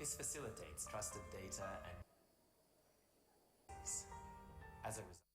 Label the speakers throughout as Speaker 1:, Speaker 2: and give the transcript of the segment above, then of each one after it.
Speaker 1: This facilitates trusted data and as a result.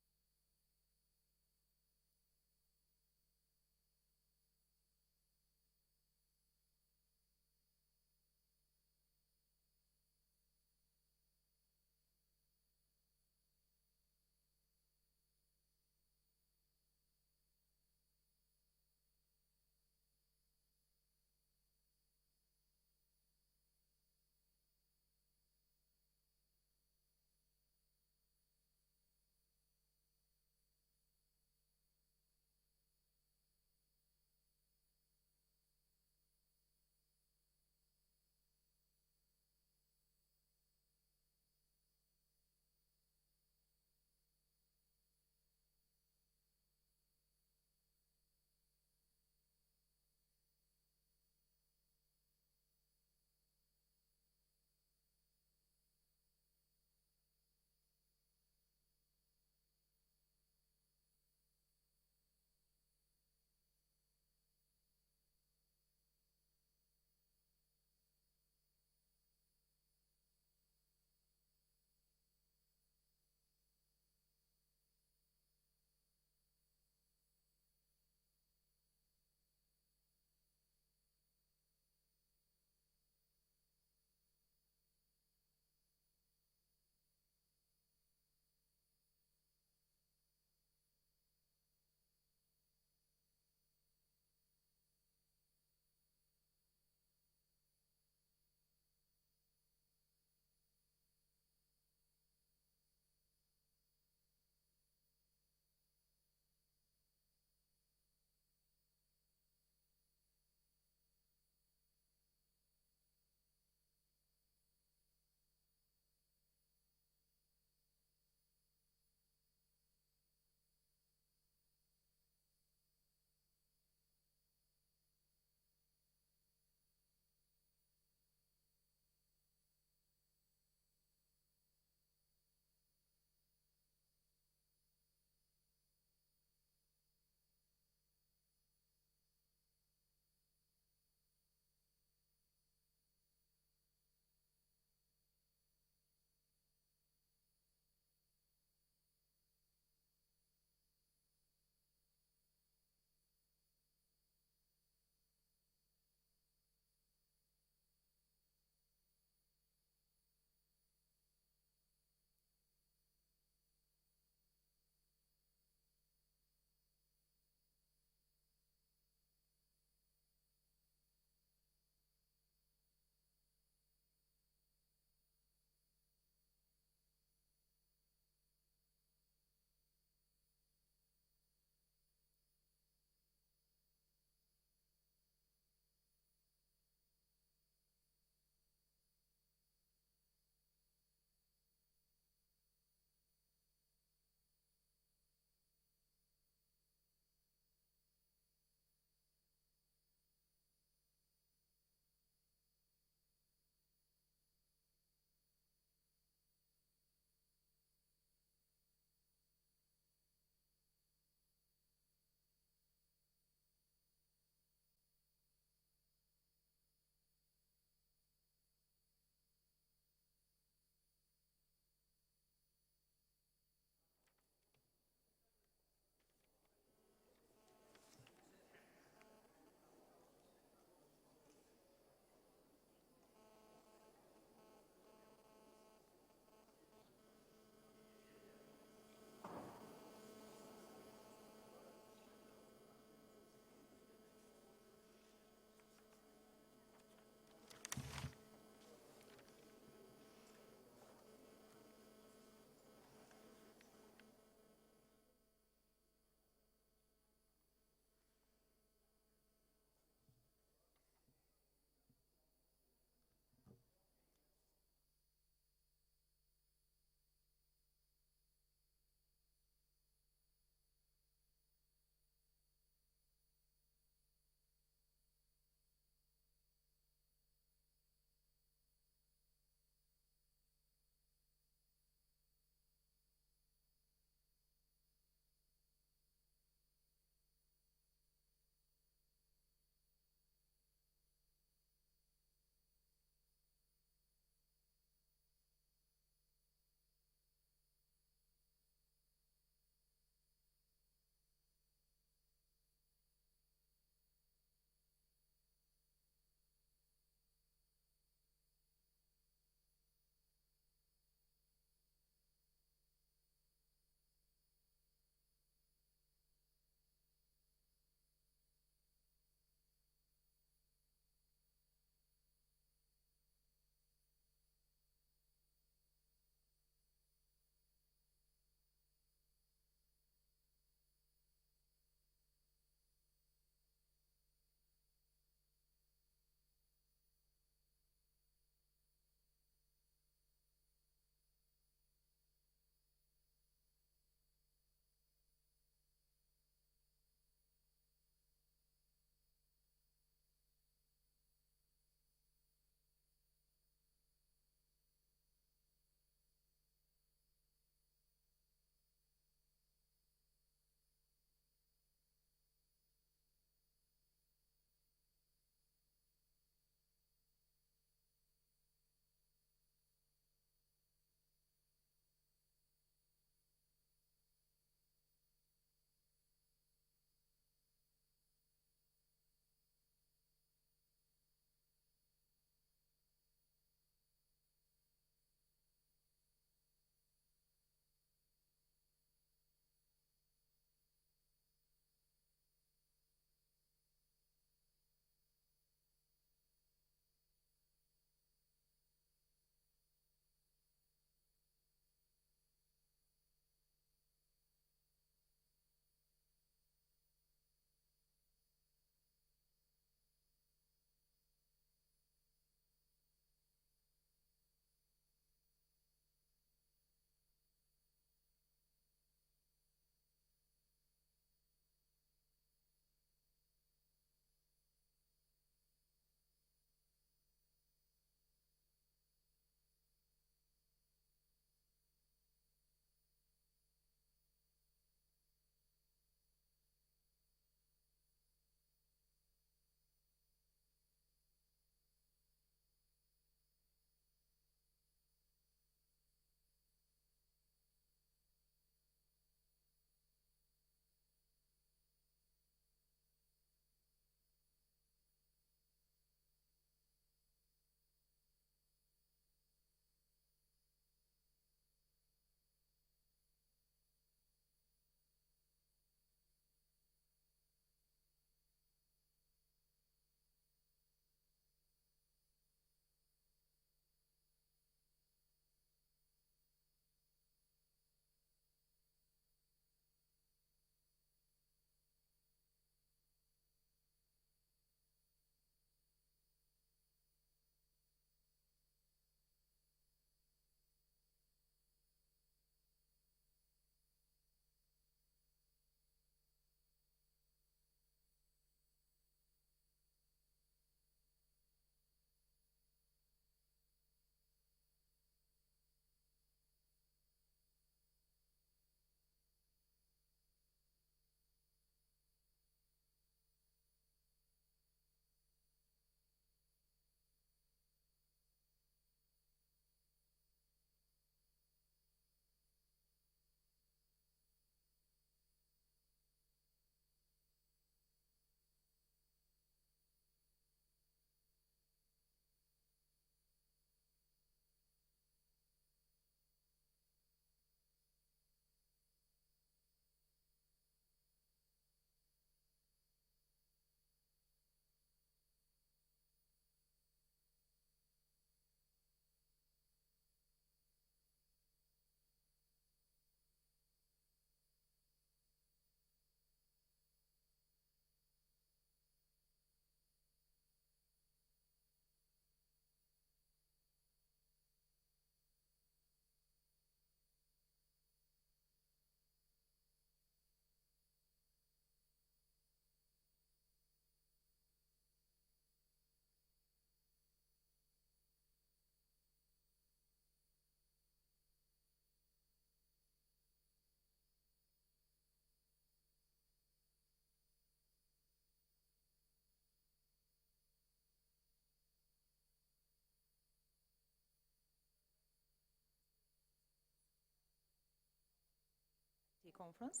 Speaker 2: conference,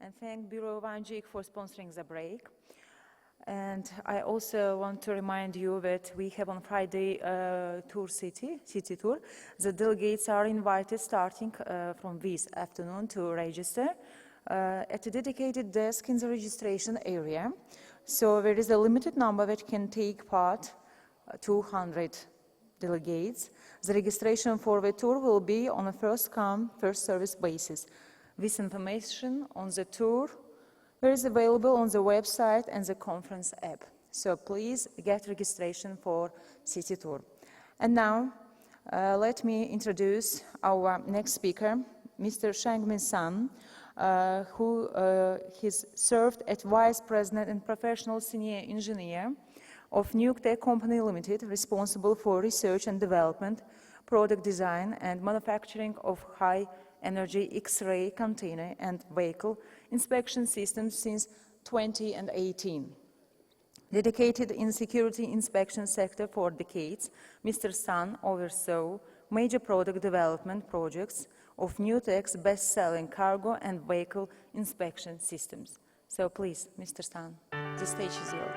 Speaker 2: and thank Bureau Van Dijk for sponsoring the break. And I also want to remind you that we have on Friday city tour. The delegates are invited starting from this afternoon to register at a dedicated desk in the registration area. So there is a limited number that can take part, 200 delegates. The registration for the tour will be on a first-come, first-service basis. This information on the tour is available on the website and the conference app. So please get registration for City Tour. And now, let me introduce our next speaker, Mr. Zhang, who has served as Vice President and Professional Senior Engineer of Nuke Tech Company Limited, responsible for research and development, product design, and manufacturing of high-energy X-ray container and vehicle inspection systems since 2018. Dedicated in security inspection sector for decades, Mr. Zhang oversaw major product development projects of Newtek's best-selling cargo and vehicle inspection systems. So please, Mr. Zhang, the stage is yours.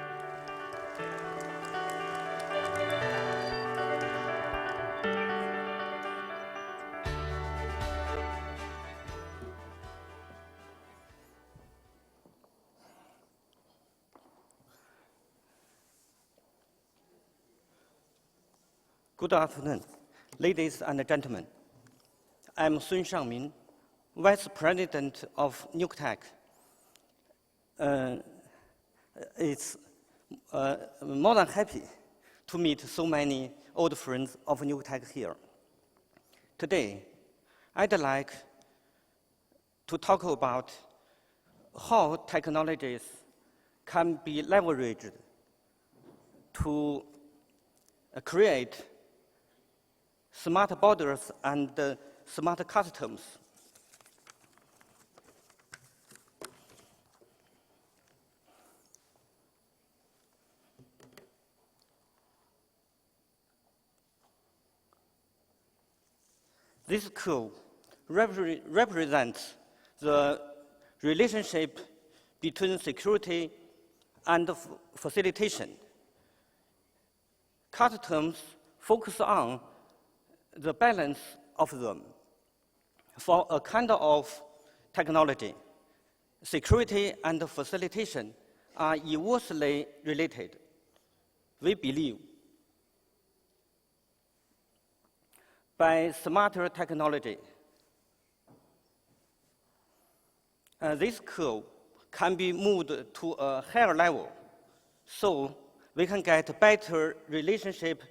Speaker 3: Good afternoon, ladies and gentlemen. I'm Sun Shangmin, Vice President of Nuke Tech. It's more than happy to meet so many old friends of Nuke Tech here. Today, I'd like to talk about how technologies can be leveraged to create smart borders and smart customs. This curve represents the relationship between security and facilitation. Customs focus on the balance of them. For a kind of technology, security and facilitation are inversely related. We believe by smarter technology, this curve can be moved to a higher level, so we can get better relationship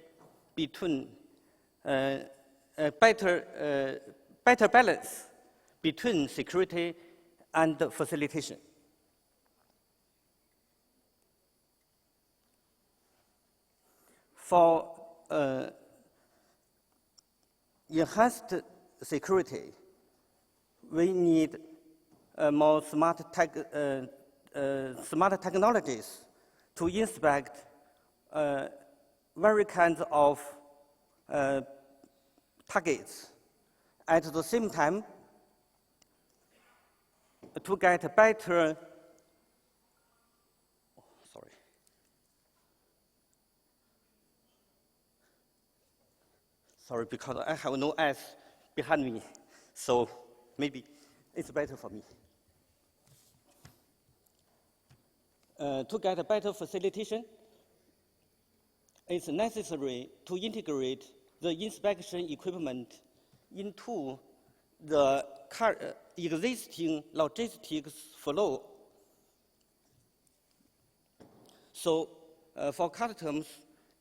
Speaker 3: between better balance between security and facilitation. For enhanced security, we need more smart technologies to inspect various kinds of targets. At the same time, to get better, sorry, because I have no eyes behind me, so maybe it's better for me. To get a better facilitation, it's necessary to integrate the inspection equipment into the existing logistics flow. So for customs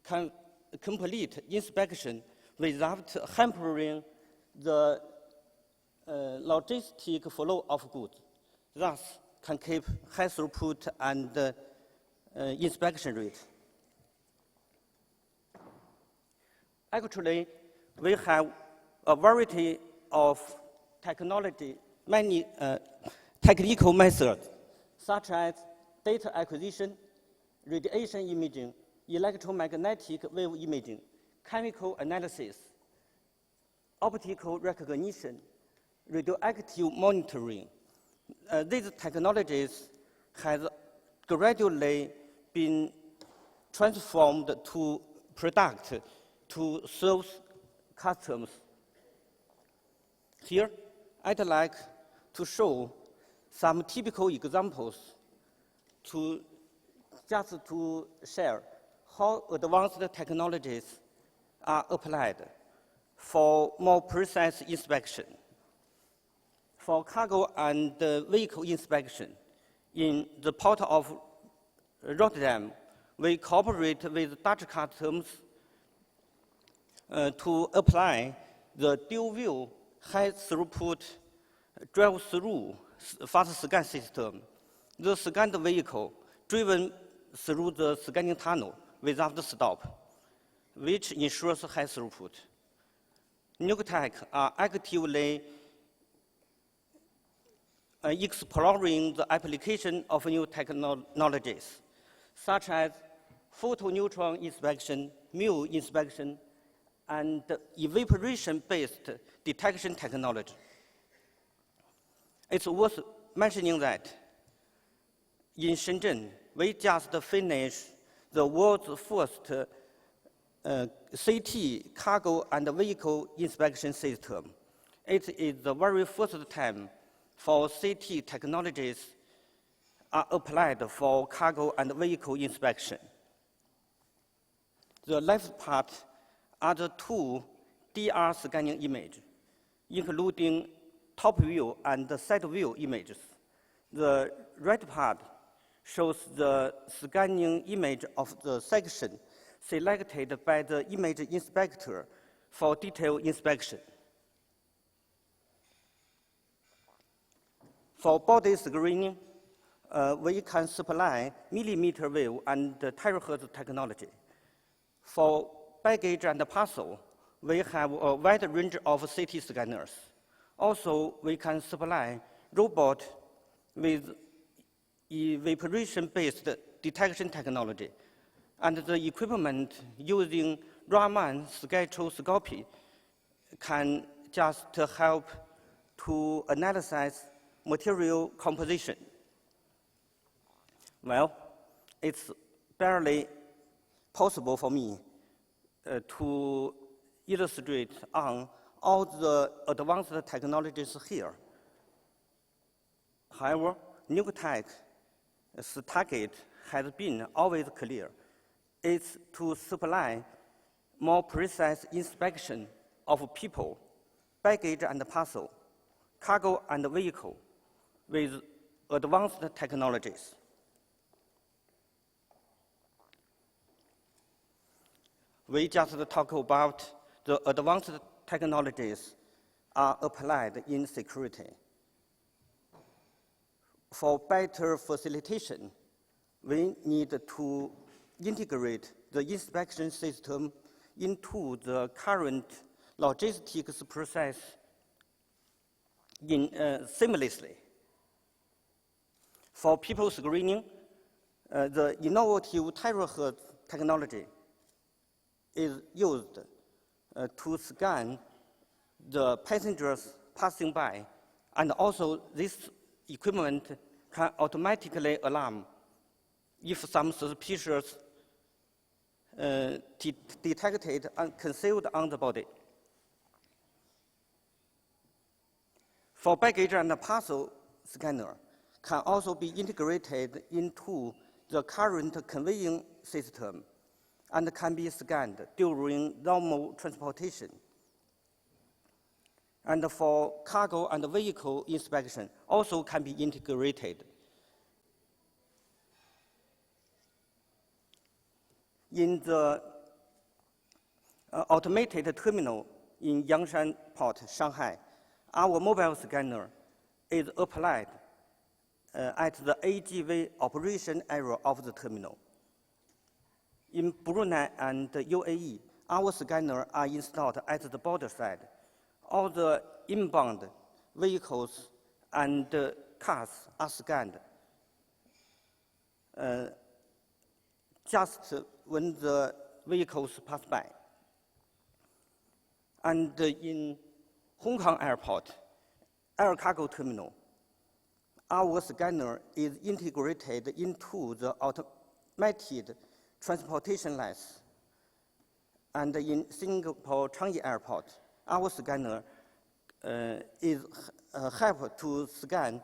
Speaker 3: can complete inspection without hampering the logistic flow of goods, thus can keep high throughput and inspection rate. Actually, we have a variety of technical methods, such as data acquisition, radiation imaging, electromagnetic wave imaging, chemical analysis, optical recognition, radioactive monitoring, These technologies have gradually been transformed to product to serve customers. Here, I'd like to show some typical examples just to share how advanced technologies are applied for more precise inspection. For cargo and vehicle inspection, in the port of Rotterdam, we cooperate with Dutch customs to apply the dual-view high-throughput drive-through fast scan system. The scanned vehicle driven through the scanning tunnel without stop, which ensures high throughput. Newtech are actively exploring the application of new technologies, such as photoneutron inspection, mule inspection, and evaporation-based detection technology. It's worth mentioning that in Shenzhen, we just finished the world's first CT cargo and vehicle inspection system. It is the very first time for CT technologies are applied for cargo and vehicle inspection. The left part are the two DR scanning images, including top view and side view images. The right part shows the scanning image of the section selected by the image inspector for detailed inspection. For body screening, we can supply millimeter wave and terahertz technology. For baggage and parcel, we have a wide range of CT scanners. Also, we can supply robot with evaporation-based detection technology, and the equipment using Raman spectroscopy can just help to analyze material composition. Well, it's barely possible for me to illustrate on all the advanced technologies here. However, Newtech's target has been always clear. It's to supply more precise inspection of people, baggage and parcel, cargo and vehicle with advanced technologies. We just talk about the advanced technologies are applied in security. For better facilitation, we need to integrate the inspection system into the current logistics process seamlessly. For people screening, the innovative terahertz technology is used to scan the passengers passing by, and also this equipment can automatically alarm if some suspicious detected and concealed on the body. For baggage and parcel scanner can also be integrated into the current conveying system and can be scanned during normal transportation. And for cargo and vehicle inspection also can be integrated. In the automated terminal in Yangshan Port, Shanghai, our mobile scanner is applied at the AGV operation area of the terminal. In Brunei and UAE, our scanners are installed at the border side. All the inbound vehicles and cars are scanned just when the vehicles pass by. And in Hong Kong Airport, air cargo terminal, our scanner is integrated into the automated transportation lines. And in Singapore Changi Airport, our scanner is help to scan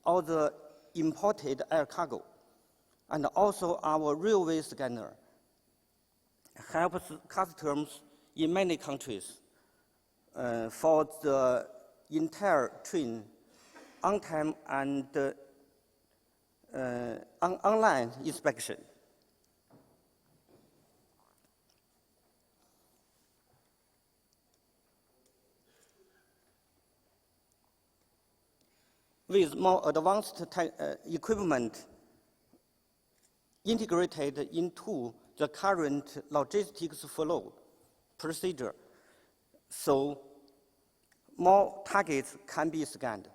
Speaker 3: all the imported air cargo. And also our railway scanner helps customs in many countries for the entire train on time and online inspection. With more advanced equipment integrated into the current logistics flow procedure, so more targets can be scanned.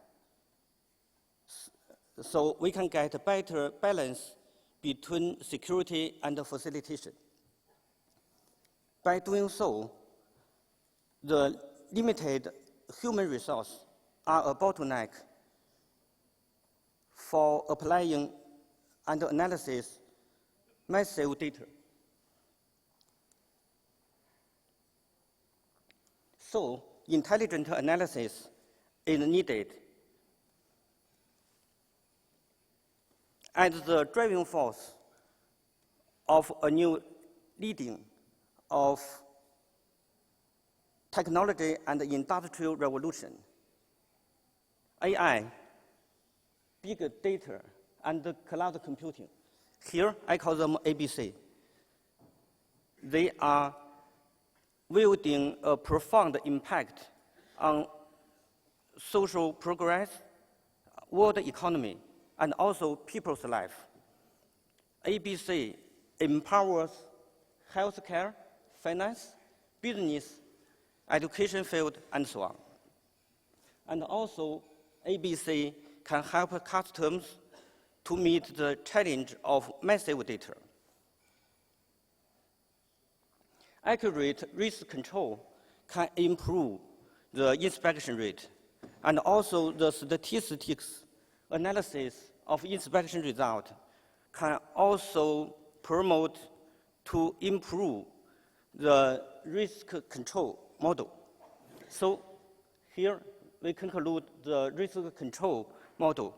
Speaker 3: So we can get a better balance between security and facilitation. By doing so, the limited human resources are a bottleneck for applying and analysis massive data. So intelligent analysis is needed as the driving force of a new leading of technology and industrial revolution. AI, big data, and cloud computing. Here, I call them ABC. They are wielding a profound impact on social progress, world economy, and also people's life. ABC empowers healthcare, finance, business, education field, and so on. And also, ABC can help customs to meet the challenge of massive data. Accurate risk control can improve the inspection rate, and also the statistics analysis of inspection result can also promote to improve the risk control model. So here we conclude the risk control model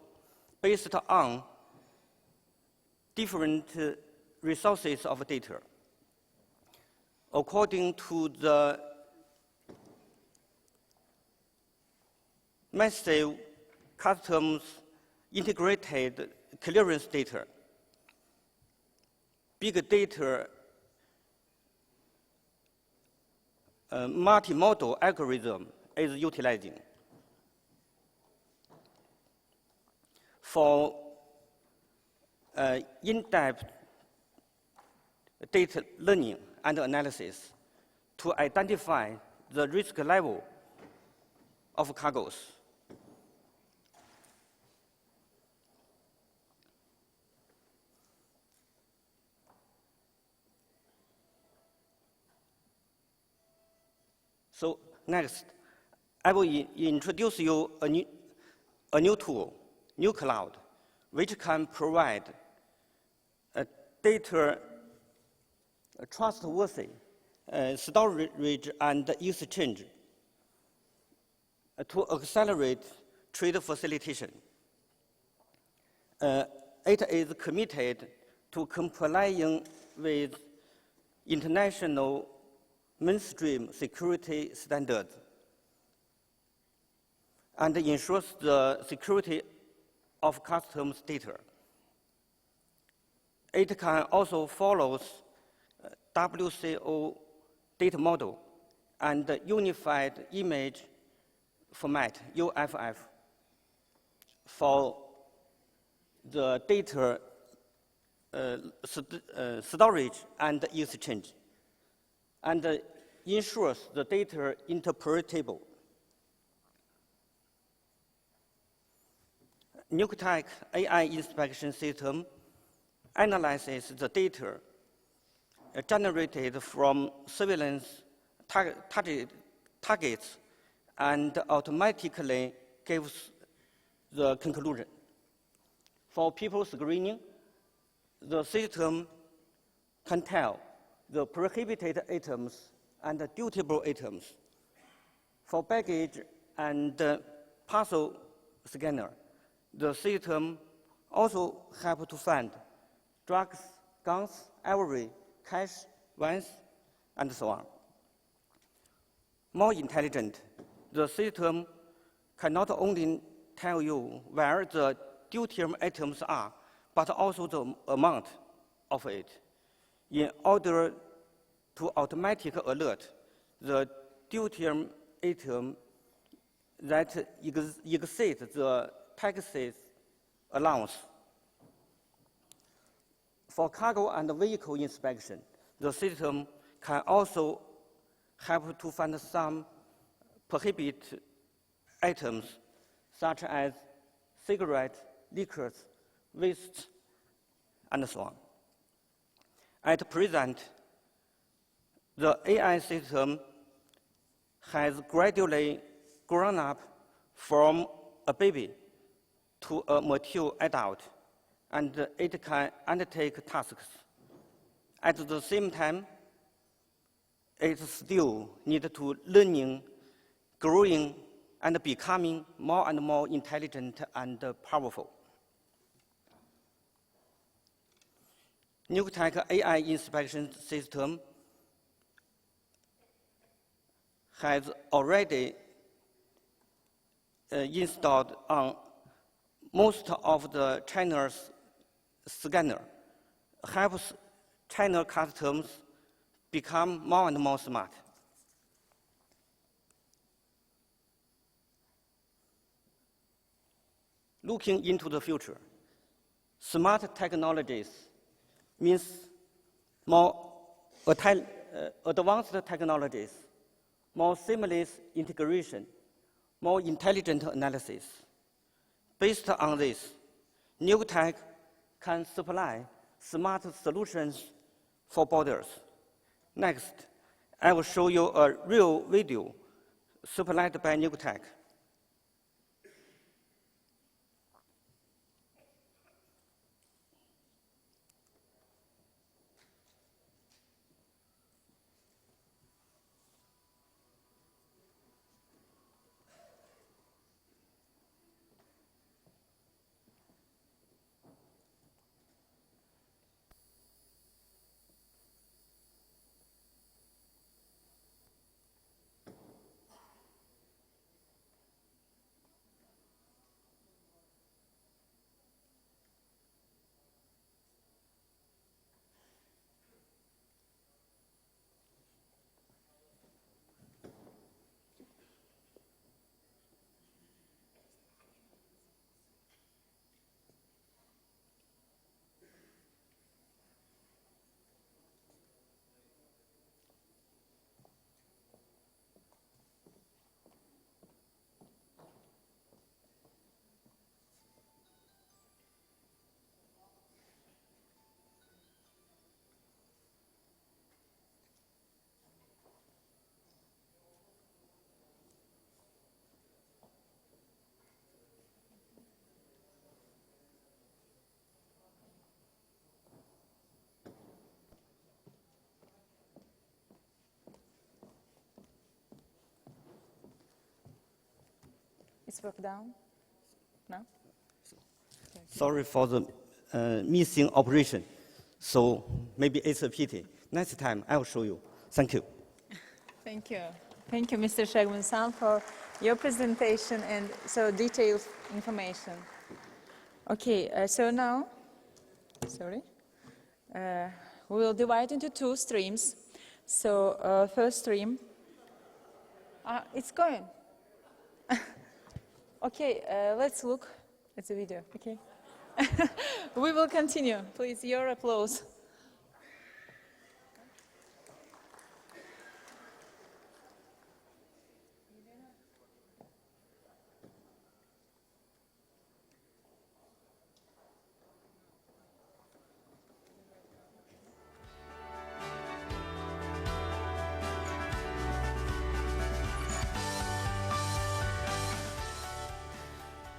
Speaker 3: based on different resources of data. According to the massive customs integrated clearance data, big data multimodal algorithm is utilizing. For in-depth data learning and analysis to identify the risk level of cargoes. So next, I will introduce you a new tool, new cloud, which can provide data trustworthy storage and exchange to accelerate trade facilitation. It is committed to complying with international mainstream security standards and ensures the security of customs data. It can also follow WCO data model and unified image format, UFF, for the data storage and exchange, and ensures the data interpretable. Nuctec AI inspection system analyzes the data generated from surveillance targets and automatically gives the conclusion. For people screening, the system can tell the prohibited items and dutiable items. For baggage and parcel scanner, the system also helps to find drugs, guns, ivory, cash, wines, and so on. More intelligent, the system can not only tell you where the duty items are, but also the amount of it, in order to automatically alert the duty item that exceeds the taxes allowance. For cargo and vehicle inspection, the system can also help to find some prohibited items, such as cigarettes, liquors, waste, and so on. At present, the AI system has gradually grown up from a baby to a mature adult, and it can undertake tasks. At the same time, it still needs to learning, growing, and becoming more and more intelligent and powerful. NukeTech AI inspection system has already installed on most of the China's scanner, helps China customs become more and more smart. Looking into the future, smart technologies means more advanced technologies, more seamless integration, more intelligent analysis. Based on this, NukeTech can supply smart solutions for borders. Next, I will show you a real video supplied by NukeTech.
Speaker 2: It's work down? No?
Speaker 3: Sorry for the missing operation. So maybe it's a pity. Next time I will show you. Thank you.
Speaker 2: Thank you. Thank you, Mr. Seung Yeob Han, for your presentation and so detailed information. Okay, so now, we will divide into two streams. So first stream, it's going. Okay, let's look at the video, okay? We will continue. Please, your applause.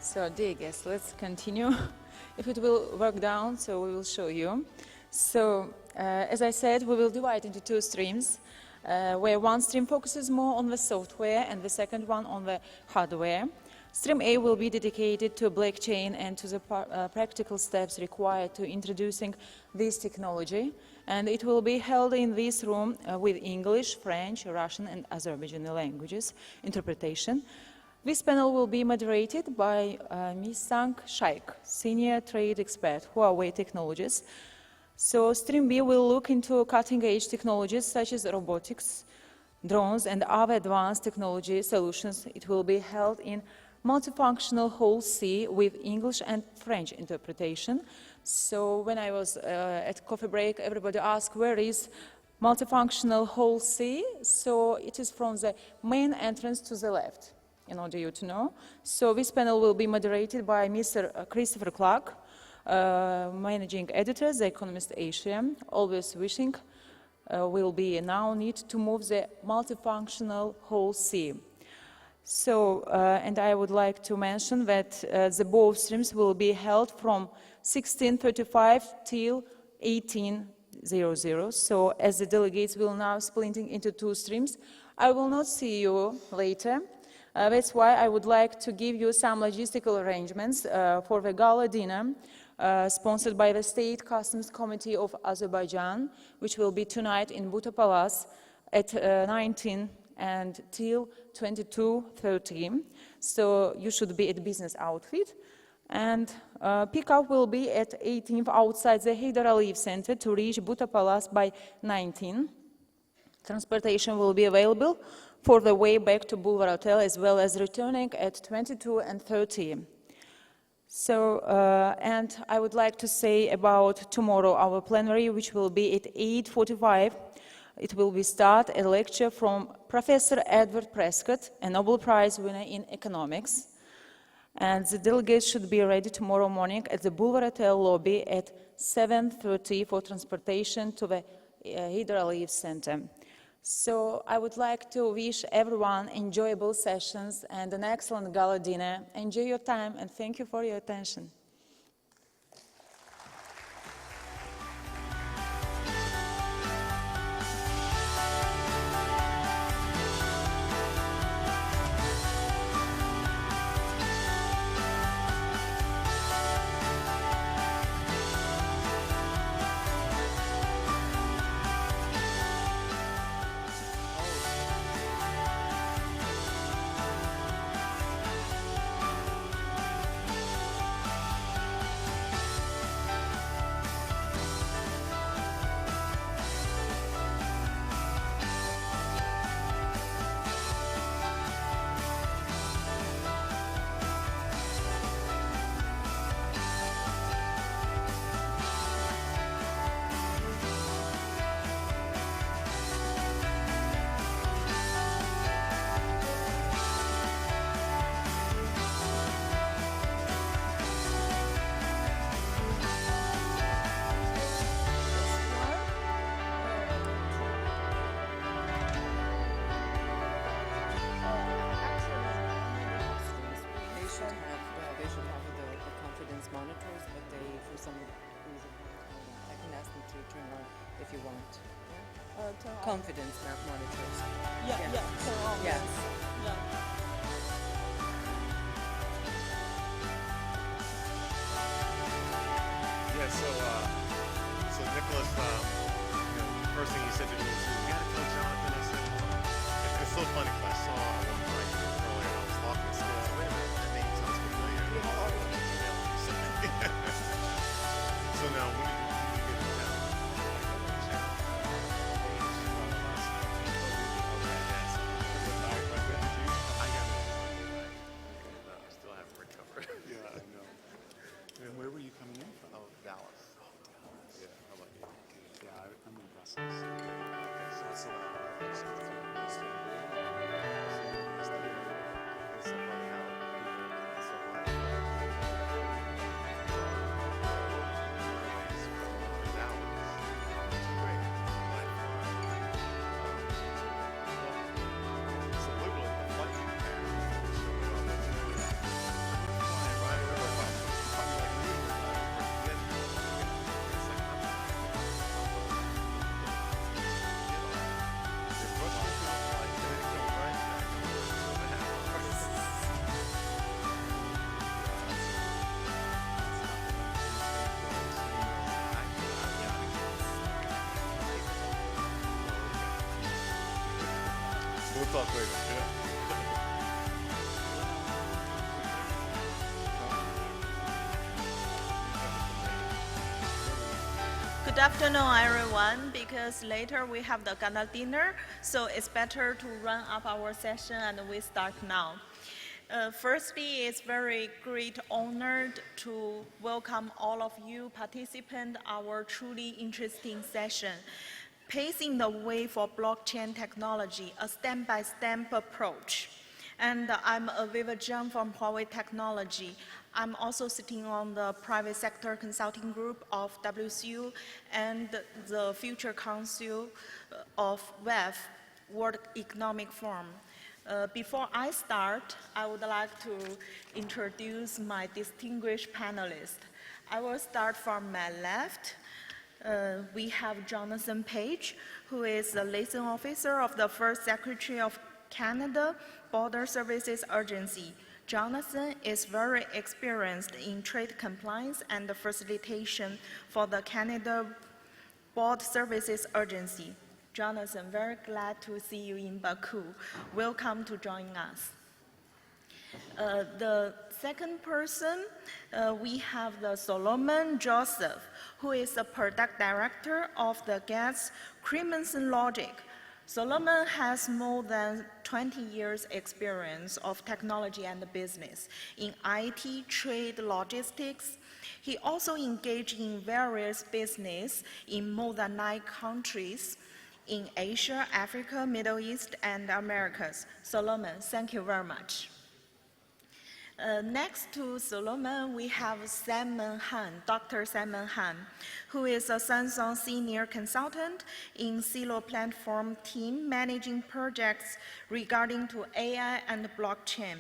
Speaker 2: So, dear guests, let's continue If it will work down, so we will show you. So, as I said, we will divide into two streams, where one stream focuses more on the software and the second one on the hardware. Stream A will be dedicated to blockchain and to the practical steps required to introducing this technology. And it will be held in this room with English, French, Russian, and Azerbaijani languages interpretation. This panel will be moderated by Ms. Zhang, Senior Trade Expert, Huawei Technologies. So Stream B will look into cutting-edge technologies such as robotics, drones, and other advanced technology solutions. It will be held in multifunctional Hall C with English and French interpretation. So when I was at coffee break, everybody asked, where is multifunctional Hall C? So it is from the main entrance to the left, in order you to know. So this panel will be moderated by Mr. Christopher Clark, Managing Editor, The Economist Asia, always wishing will be now need to move the multifunctional Hall C. So, and I would like to mention that the both streams will be held from 16:35 till 18:00. So, as the delegates will now splitting into two streams, I will not see you later. That's why I would like to give you some logistical arrangements for the gala dinner sponsored by the State Customs Committee of Azerbaijan, which will be tonight in Buta Palace at 19 and till 22:30. So you should be at business outfit. And pickup will be at 18th outside the Heydar Aliyev Center to reach Buta Palace by 19. Transportation will be available for the way back to Boulevard Hotel as well as returning at 22 and 30. So, and I would like to say about tomorrow, our plenary, which will be at 8:45. It will be start a lecture from Professor Edward Prescott, a Nobel Prize winner in economics. And the delegates should be ready tomorrow morning at the Boulevard Hotel lobby at 7:30 for transportation to the Heydar Aliyev Center. So I would like to wish everyone enjoyable sessions and an excellent gala dinner. Enjoy your time and thank you for your attention.
Speaker 4: monitors, but they, for some reason, I can ask them to turn on if you want. Confidence monitors.
Speaker 2: Turn on.
Speaker 4: Yes.
Speaker 5: So Nicholas, first thing he said to me was, "You gotta tell Jonathan." I said, "It's so funny because I saw one night earlier and I was talking to someone. I said, wait a minute, that name sounds familiar." So now we need to get it down. I still haven't recovered.
Speaker 6: Yeah, I know. And where were you coming in from?
Speaker 5: Oh, Dallas. Yeah, how about you?
Speaker 6: Yeah, I'm in Brussels.
Speaker 5: Okay, so it's We'll talk later. Yeah.
Speaker 7: Good afternoon, everyone. Because later we have the gala dinner, so it's better to run up our session and we start now. Firstly, it's very great honor to welcome all of you participants our truly interesting session, Paving the Way for Blockchain Technology, a step-by-step approach. And I'm Aviva Zhang from Huawei Technology. I'm also sitting on the private sector consulting group of WCU and the Future Council of WEF, World Economic Forum. Before I start, I would like to introduce my distinguished panelists. I will start from my left. We have Jonathan Page, who is the liaison officer of the First Secretary of Canada Border Services Agency. Jonathan is very experienced in trade compliance and facilitation for the Canada Border Services Agency. Jonathan, very glad to see you in Baku. Welcome to join us. The second person, we have the Solomon Joseph, who is the product director of the gas CrimsonLogic. Solomon has more than 20 years experience of technology and business in IT, trade, logistics. He also engaged in various business in more than 9 countries in Asia, Africa, Middle East, and Americas. Solomon, thank you very much. Next to Solomon, we have Simon Han, Dr. Simon Han, who is a Samsung senior consultant in Cello Platform Team, managing projects regarding to AI and blockchain.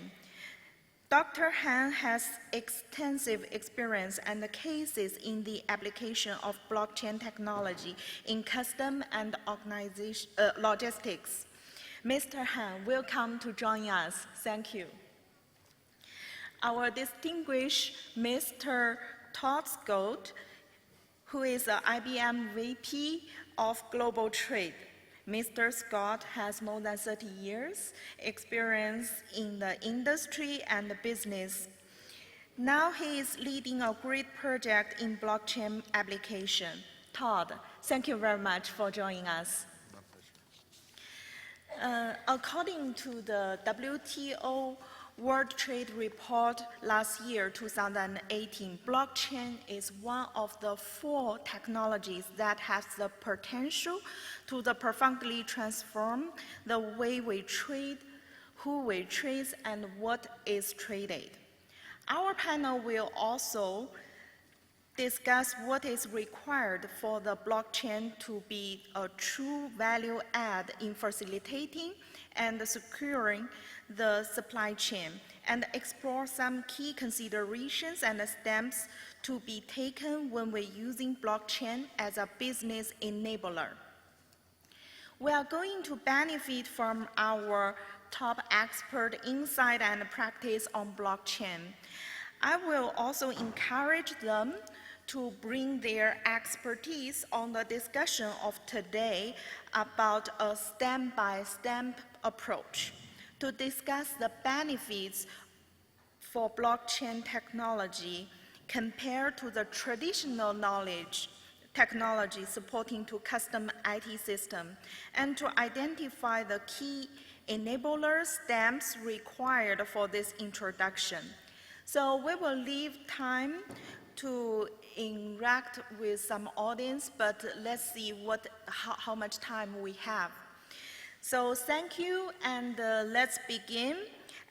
Speaker 7: Dr. Han has extensive experience and cases in the application of blockchain technology in custom and logistics. Mr. Han, welcome to join us. Thank you. Our distinguished Mr. Todd, who is the IBM VP of Global Trade. Mr. Scott has more than 30 years experience in the industry and business. Now he is leading a great project in blockchain application. Todd, thank you very much for joining us. According to the WTO World Trade Report last year, 2018, blockchain is one of the 4 technologies that has the potential to profoundly transform the way we trade, who we trade, and what is traded. Our panel will also discuss what is required for the blockchain to be a true value add in facilitating and securing the supply chain, and explore some key considerations and steps to be taken when we're using blockchain as a business enabler. We are going to benefit from our top expert insight and practice on blockchain. I will also encourage them to bring their expertise on the discussion of today about a step-by-step approach to discuss the benefits for blockchain technology compared to the traditional technology supporting to custom IT system, and to identify the key enabler steps required for this introduction. So we will leave time to interact with some audience, but let's see how much time we have. So thank you, and let's begin.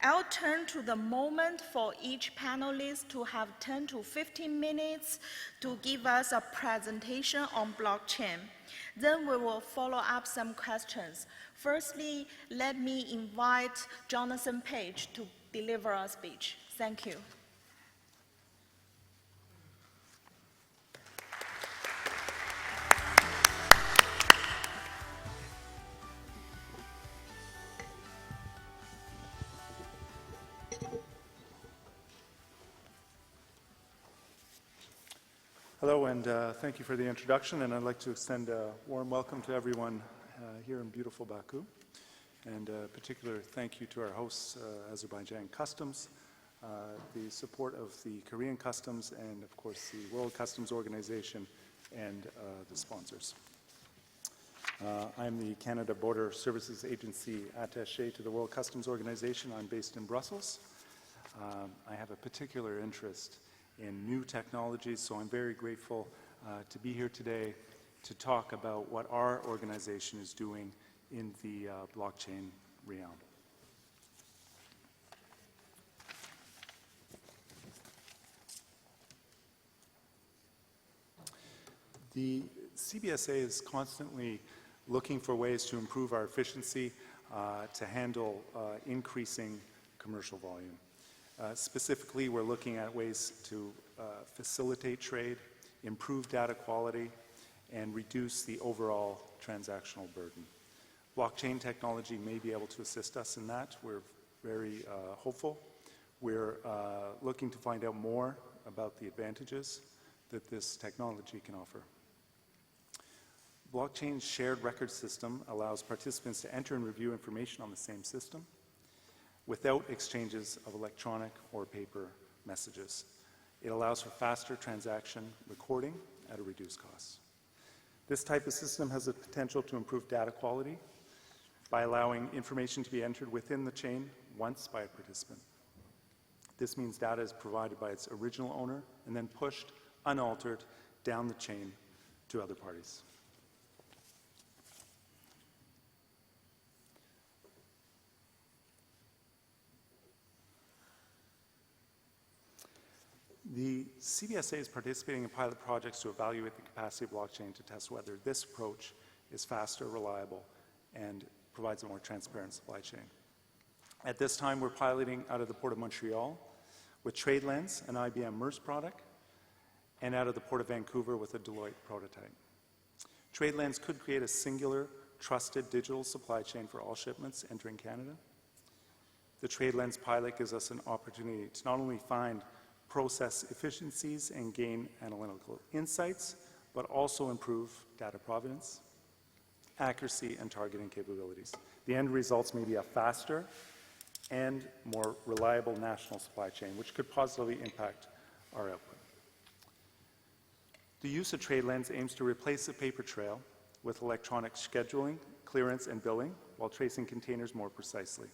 Speaker 7: I'll turn to the moment for each panelist to have 10 to 15 minutes to give us a presentation on blockchain. Then we will follow up some questions. Firstly, let me invite Jonathan Page to deliver a speech. Thank you.
Speaker 6: Hello, and thank you for the introduction, and I'd like to extend a warm welcome to everyone here in beautiful Baku. And a particular thank you to our hosts, Azerbaijan Customs, the support of the Korean Customs, and of course the World Customs Organization and the sponsors. I'm the Canada Border Services Agency attaché to the World Customs Organization. I'm based in Brussels. I have a particular interest in new technologies, so I'm very grateful to be here today to talk about what our organization is doing in the blockchain realm. The CBSA is constantly looking for ways to improve our efficiency to handle increasing commercial volume. Specifically, we're looking at ways to facilitate trade, improve data quality, and reduce the overall transactional burden. Blockchain technology may be able to assist us in that. We're very hopeful. We're looking to find out more about the advantages that this technology can offer. Blockchain's shared record system allows participants to enter and review information on the same system without exchanges of electronic or paper messages. It allows for faster transaction recording at a reduced cost. This type of system has the potential to improve data quality by allowing information to be entered within the chain once by a participant. This means data is provided by its original owner and then pushed unaltered down the chain to other parties. The CBSA is participating in pilot projects to evaluate the capacity of blockchain to test whether this approach is faster, reliable, and provides a more transparent supply chain. At this time, we're piloting out of the Port of Montreal with TradeLens, an IBM MERS product, and out of the Port of Vancouver with a Deloitte prototype. TradeLens could create a singular, trusted digital supply chain for all shipments entering Canada. The TradeLens pilot gives us an opportunity to not only find process efficiencies and gain analytical insights, but also improve data provenance, accuracy, and targeting capabilities. The end results may be a faster and more reliable national supply chain, which could positively impact our output. The use of TradeLens aims to replace the paper trail with electronic scheduling, clearance, and billing while tracing containers more precisely.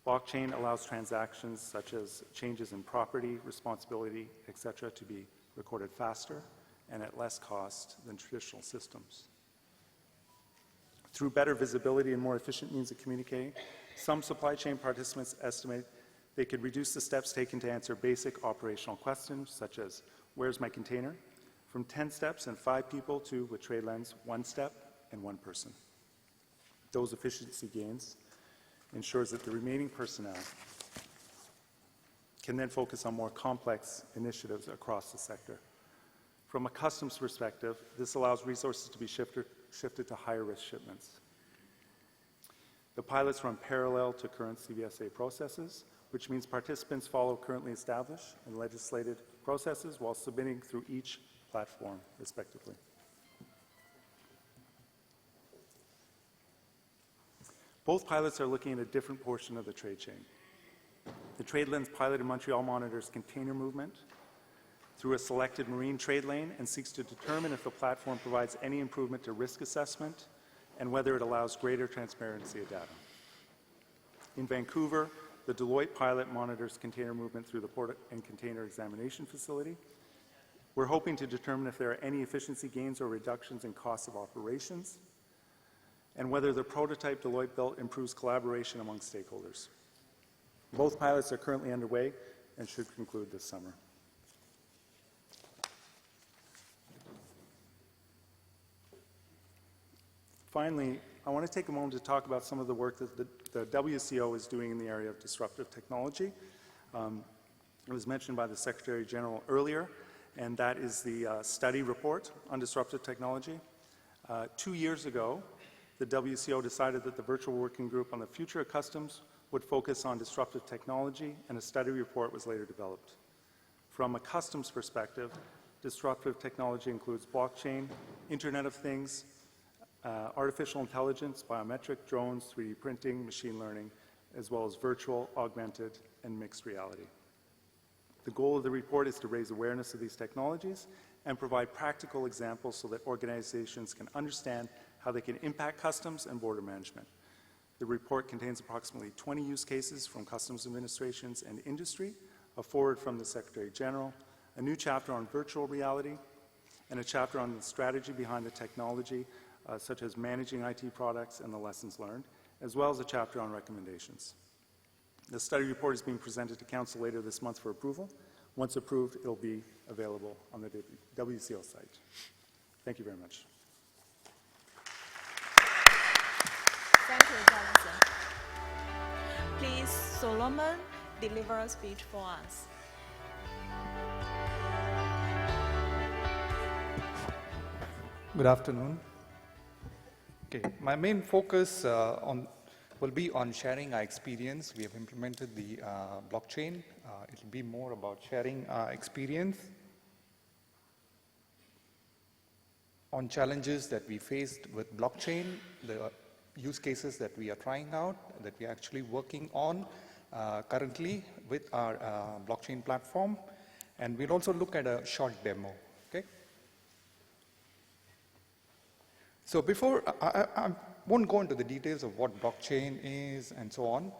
Speaker 6: Blockchain allows transactions such as changes in property, responsibility, etc. to be recorded faster and at less cost than traditional systems. Through better visibility and more efficient means of communicating, some supply chain participants estimate they could reduce the steps taken to answer basic operational questions such as, where's my container? From 10 steps and 5 people to, with TradeLens, 1 step and 1 person. Those efficiency gains ensures that the remaining personnel can then focus on more complex initiatives across the sector. From a customs perspective, this allows resources to be shifted to higher risk shipments. The pilots run parallel to current CBSA processes, which means participants follow currently established and legislated processes while submitting through each platform, respectively. Both pilots are looking at a different portion of the trade chain. The TradeLens pilot in Montreal monitors container movement through a selected marine trade lane and seeks to determine if the platform provides any improvement to risk assessment and whether it allows greater transparency of data. In Vancouver, the Deloitte pilot monitors container movement through the port and container examination facility. We're hoping to determine if there are any efficiency gains or reductions in costs of operations, and whether the prototype Deloitte built improves collaboration among stakeholders. Both pilots are currently underway and should conclude this summer. Finally, I want to take a moment to talk about some of the work that the WCO is doing in the area of disruptive technology. It was mentioned by the Secretary General earlier, and that is the study report on disruptive technology. 2 years ago, the WCO decided that the virtual working group on the future of customs would focus on disruptive technology, and a study report was later developed. From a customs perspective, disruptive technology includes blockchain, Internet of Things, artificial intelligence, biometric, drones, 3D printing, machine learning, as well as virtual, augmented, and mixed reality. The goal of the report is to raise awareness of these technologies and provide practical examples so that organizations can understand how they can impact customs and border management. The report contains approximately 20 use cases from customs administrations and industry, a forward from the Secretary General, a new chapter on virtual reality, and a chapter on the strategy behind the technology, such as managing IT products and the lessons learned, as well as a chapter on recommendations. The study report is being presented to Council later this month for approval. Once approved, it'll be available on the WCL site. Thank you very much.
Speaker 7: Thank you, Jonathan. Please, Solomon, deliver a speech for us.
Speaker 8: Good afternoon. Okay, my main focus will be on sharing our experience. We have implemented the blockchain. It'll be more about sharing our experience on challenges that we faced with blockchain, the use cases that we are trying out, that we are actually working on currently with our blockchain platform. And we'll also look at a short demo, okay? So before, I won't go into the details of what blockchain is and so on.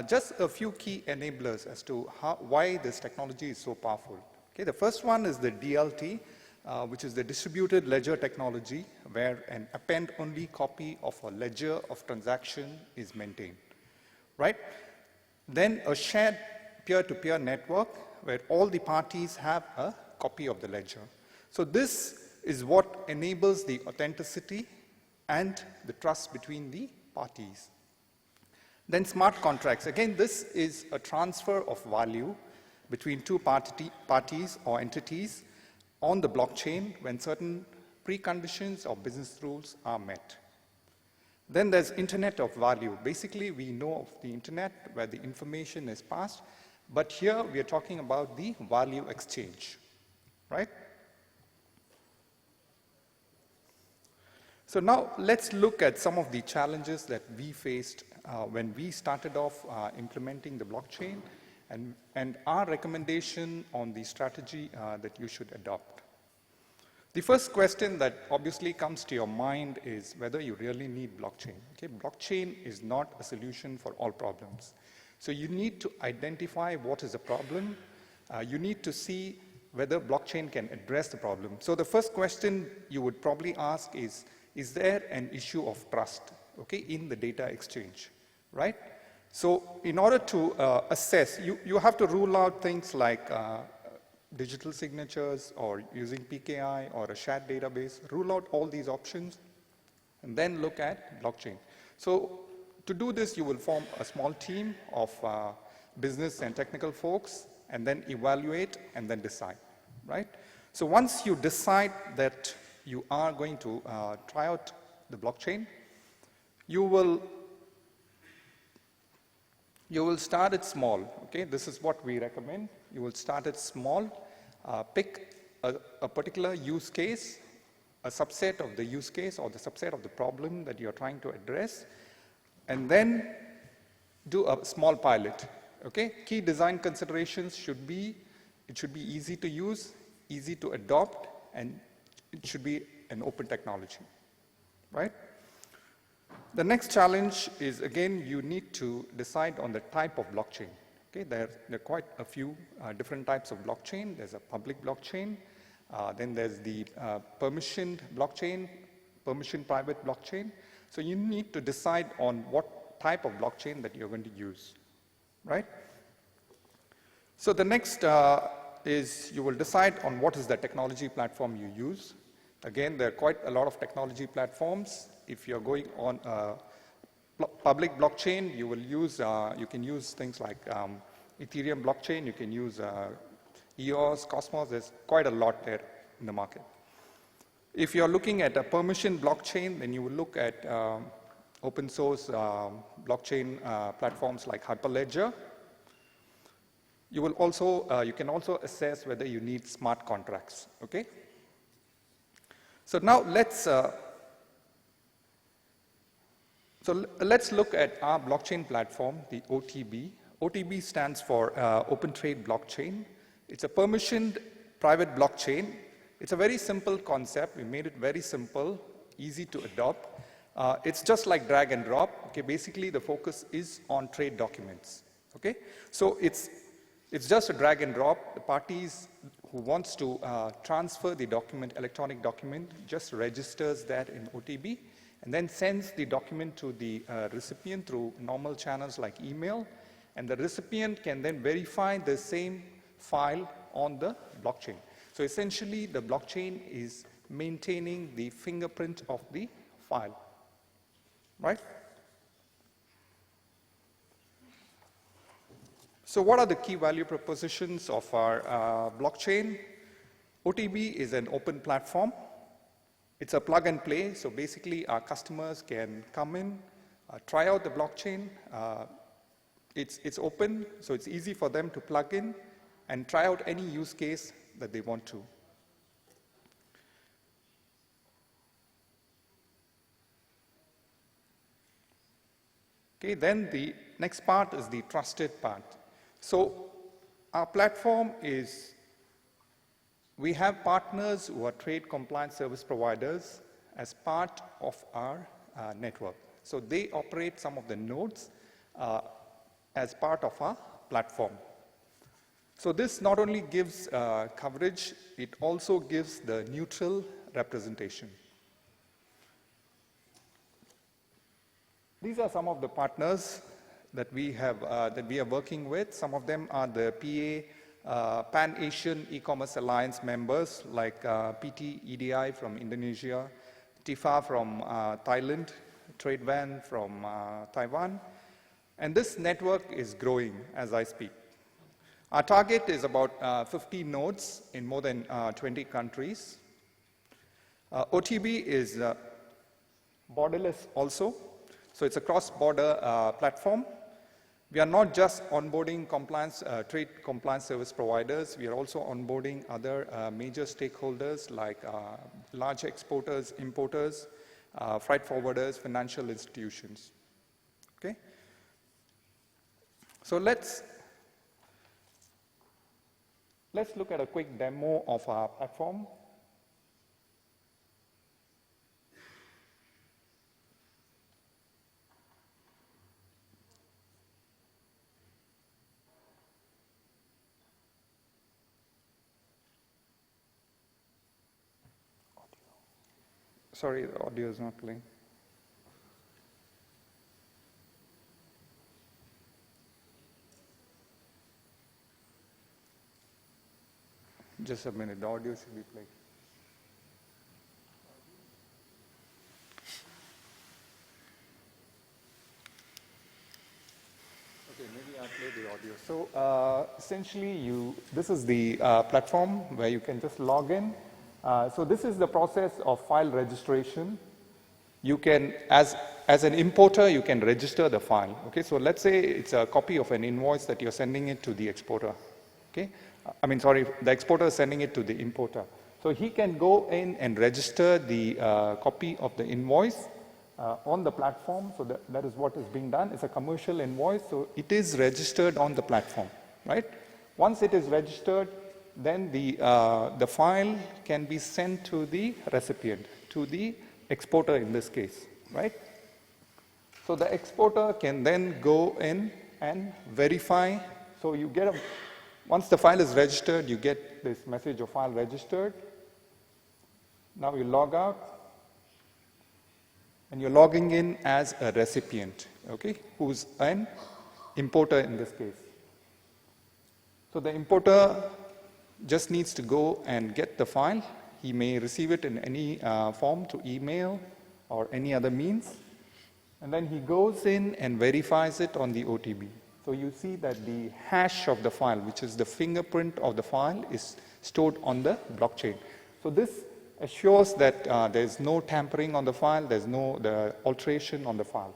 Speaker 8: Just a few key enablers as to why this technology is so powerful. Okay, the first one is the DLT, which is the distributed ledger technology, where an append-only copy of a ledger of transaction is maintained, right? Then a shared peer-to-peer network, where all the parties have a copy of the ledger. So this is what enables the authenticity and the trust between the parties. Then smart contracts. Again, this is a transfer of value between two parties or entities on the blockchain when certain preconditions or business rules are met. Then there's Internet of Value. Basically, we know of the Internet where the information is passed, but here we are talking about the value exchange, right? So now let's look at some of the challenges that we faced when we started off implementing the blockchain and our recommendation on the strategy that you should adopt. The first question that obviously comes to your mind is whether you really need blockchain. Okay? Blockchain is not a solution for all problems. So you need to identify what is the problem. You need to see whether blockchain can address the problem. So the first question you would probably ask is there an issue of trust, okay, in the data exchange, right? So in order to assess, you have to rule out things like digital signatures or using PKI or a shared database, rule out all these options, and then look at blockchain. So to do this, you will form a small team of business and technical folks, and then evaluate and then decide, right? So once you decide that you are going to try out the blockchain, you will start it small, okay? This is what we recommend. You will start it small, pick a particular use case, a subset of the use case or the subset of the problem that you're trying to address, and then do a small pilot, okay? Key design considerations should be, it should be easy to use, easy to adopt, and it should be an open technology, right? The next challenge is, again, you need to decide on the type of blockchain. Okay, there are quite a few different types of blockchain. There's a public blockchain, then there's the permissioned blockchain, permission private blockchain. So you need to decide on what type of blockchain that you're going to use, right? So the next is you will decide on what is the technology platform you use. Again, there are quite a lot of technology platforms. If you're going on public blockchain, you will use, you can use things like Ethereum blockchain, you can use EOS, Cosmos, there's quite a lot there in the market. If you're looking at a permission blockchain, then you will look at open source blockchain platforms like Hyperledger. You will also, you can also assess whether you need smart contracts, okay? So now let's So let's look at our blockchain platform, the OTB. OTB stands for Open Trade Blockchain. It's a permissioned private blockchain. It's a very simple concept. We made it very simple, easy to adopt. It's just like drag and drop. Okay, basically the focus is on trade documents. Okay, so it's just a drag and drop. The parties who wants to transfer the document, electronic document, just registers that in OTB and then sends the document to the recipient through normal channels like email, and the recipient can then verify the same file on the blockchain. So essentially the blockchain is maintaining the fingerprint of the file, right? So what are the key value propositions of our blockchain? OTB is an open platform. It's a plug and play, so basically our customers can come in, try out the blockchain. It's open, so it's easy for them to plug in and try out any use case that they want to. Okay, then the next part is the trusted part. So our platform is, we have partners who are trade compliance service providers as part of our network. So they operate some of the nodes as part of our platform. So this not only gives coverage, it also gives the neutral representation. These are some of the partners that we are working with. Some of them are the PA Pan-Asian E-Commerce Alliance members like PT EDI from Indonesia, TIFA from Thailand, TradeVan from Taiwan. And this network is growing as I speak. Our target is about 50 nodes in more than 20 countries. OTB is borderless also. So it's a cross-border platform. We are not just onboarding trade compliance service providers, we are also onboarding other major stakeholders like large exporters, importers, freight forwarders, financial institutions. Okay? So let's look at a quick demo of our platform. Sorry, the audio is not playing. Just a minute, the audio should be playing. Okay, maybe I'll play the audio. So essentially, this is the platform where you can just log in. So this is the process of file registration. You can, as an importer, you can register the file. Okay, so let's say it's a copy of an invoice that you're sending it to the exporter. Okay, the exporter is sending it to the importer. So he can go in and register the copy of the invoice on the platform. So that is what is being done. It's a commercial invoice, so it is registered on the platform, right? Once it is registered, then the file can be sent to the recipient, to the exporter in this case, right? So the exporter can then go in and verify. So you get once the file is registered, you get this message of file registered. Now you log out, and you're logging in as a recipient, okay, who's an importer in this case. So the importer just needs to go and get the file. He may receive it in any form through email or any other means. And then he goes in and verifies it on the OTB. So you see that the hash of the file, which is the fingerprint of the file, is stored on the blockchain. So this assures that there's no tampering on the file, there's no alteration on the file.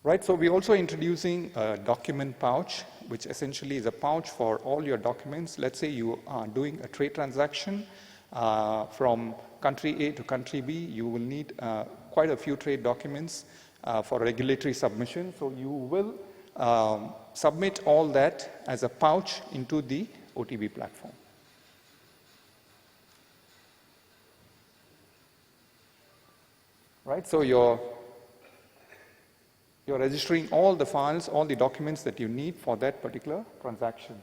Speaker 8: Right, so we're also introducing a document pouch, which essentially is a pouch for all your documents. Let's say you are doing a trade transaction, from country A to country B, you will need quite a few trade documents for regulatory submission. So you will submit all that as a pouch into the OTB platform. Right, so you're registering all the files, all the documents that you need for that particular transaction.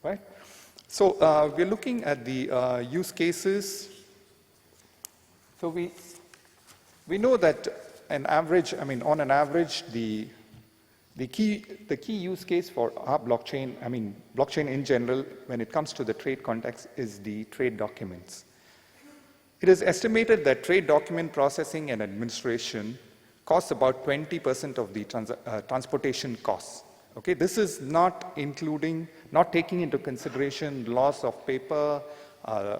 Speaker 8: Right? So we're looking at the use cases. So we know that on an average, the key use case for our blockchain, blockchain in general, when it comes to the trade context, is the trade documents. It is estimated that trade document processing and administration costs about 20% of the transportation costs. Okay, this is not taking into consideration loss of paper,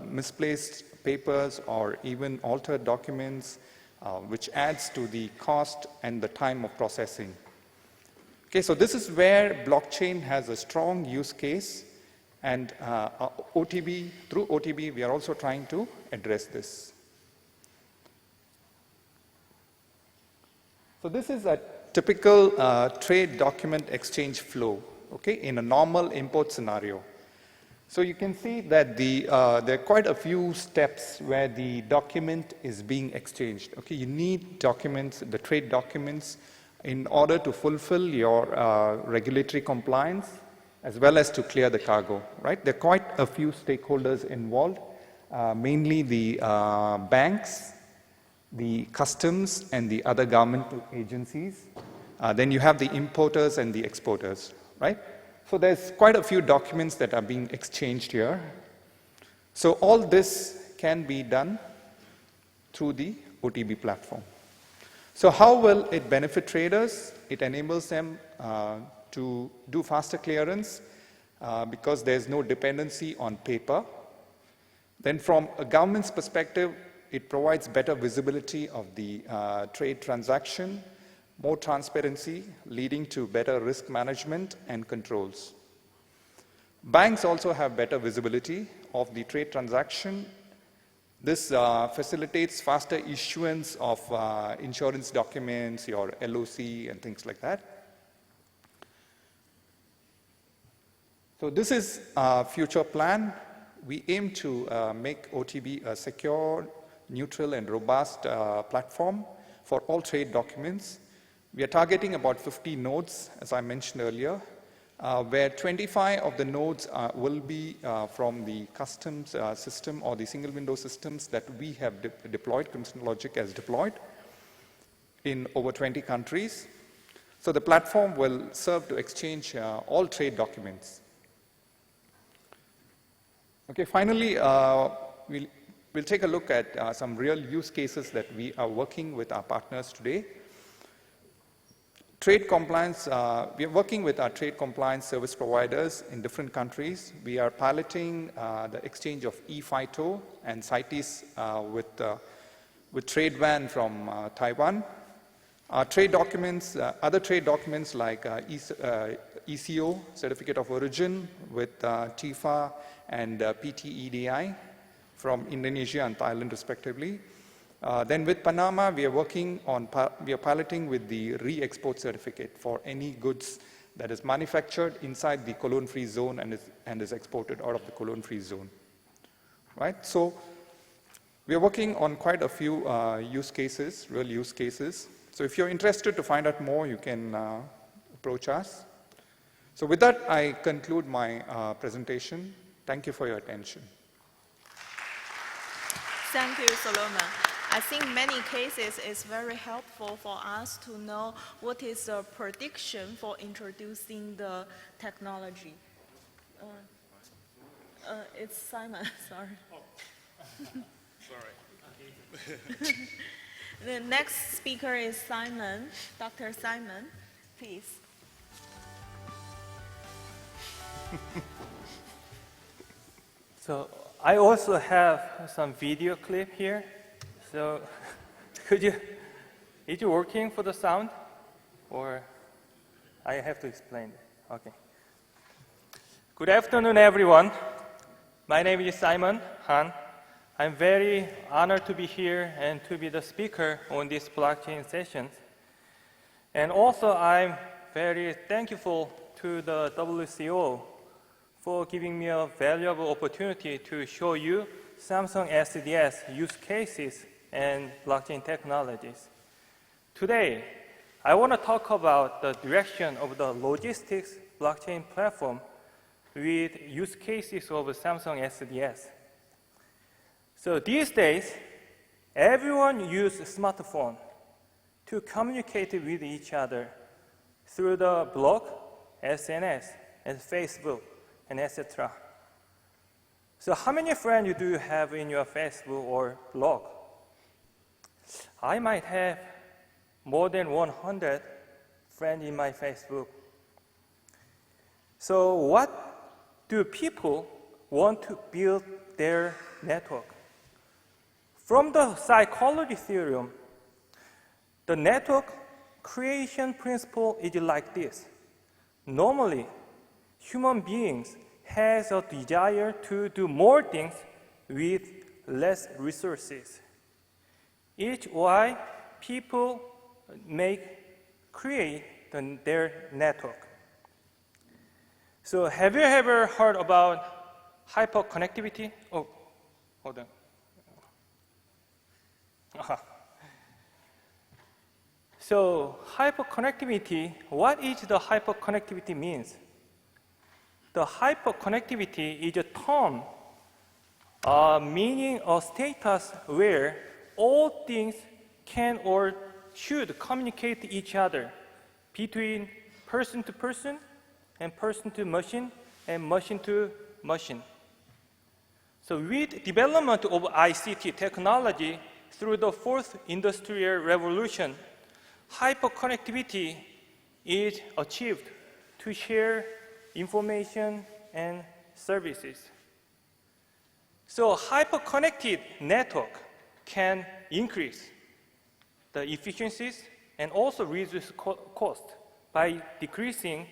Speaker 8: misplaced papers, or even altered documents, which adds to the cost and the time of processing. Okay, so this is where blockchain has a strong use case, and through OTB, we are also trying to address this. So this is a typical trade document exchange flow, okay, in a normal import scenario. So you can see that there are quite a few steps where the document is being exchanged. Okay, you need documents, the trade documents, in order to fulfill your regulatory compliance, as well as to clear the cargo, right? There are quite a few stakeholders involved, mainly the banks, the customs, and the other governmental agencies. Then you have the importers and the exporters, right? So there's quite a few documents that are being exchanged here. So all this can be done through the OTB platform. So how will it benefit traders? It enables them to do faster clearance because there's no dependency on paper. Then from a government's perspective, it provides better visibility of the trade transaction, more transparency, leading to better risk management and controls. Banks also have better visibility of the trade transaction. This facilitates faster issuance of insurance documents, your LOC, and things like that. So this is our future plan. We aim to make OTB a secure, neutral, and robust platform for all trade documents. We are targeting about 50 nodes, as I mentioned earlier, where 25 of the nodes will be from the customs system or the single window systems that we have deployed, CrimsonLogic has deployed in over 20 countries. So the platform will serve to exchange all trade documents. Okay, finally, we'll take a look at some real use cases that we are working with our partners today. Trade compliance, we are working with our trade compliance service providers in different countries. We are piloting the exchange of eFITO and CITES with TradeVan from Taiwan. Our trade documents, other trade documents like ECO, Certificate of Origin, with TIFA and PTEDI from Indonesia and Thailand respectively. Then with Panama, we are piloting with the re-export certificate for any goods that is manufactured inside the colon-free zone and is exported out of the colon-free zone, right? So we are working on quite a few use cases, real use cases. So if you're interested to find out more, you can approach us. So with that, I conclude my presentation. Thank you for your attention.
Speaker 7: Thank you, Solomon. I think many cases is very helpful for us to know what is the prediction for introducing the technology. It's Simon, sorry.
Speaker 5: Oh. Sorry.
Speaker 7: The next speaker is Simon, Dr. Simon, please.
Speaker 9: So I also have some video clip here. So is it working for the sound? or I have to explain it? Okay. Good afternoon, everyone. My name is Seung Han. I'm very honored to be here and to be the speaker on this blockchain session. And also, I'm very thankful to the WCO for giving me a valuable opportunity to show you Samsung SDS use cases and blockchain technologies. Today, I want to talk about the direction of the logistics blockchain platform with use cases of Samsung SDS. So these days, everyone uses smartphone to communicate with each other through the blog, SNS, and Facebook, and etc. So how many friends do you have in your Facebook or blog? I might have more than 100 friends in my Facebook. So what do people want to build their network? From the psychology theorem, the network creation principle is like this. Normally, human beings has a desire to do more things with less resources. It's why people create their network. So have you ever heard about hyperconnectivity? Oh, hold on. So hyperconnectivity, what is the hyperconnectivity means? The hyperconnectivity is a term meaning a status where all things can or should communicate to each other between person to person and person to machine and machine to machine. So with development of ICT technology through the fourth industrial revolution, hyperconnectivity is achieved to share information and services. So hyperconnected network can increase the efficiencies and also reduce cost by decreasing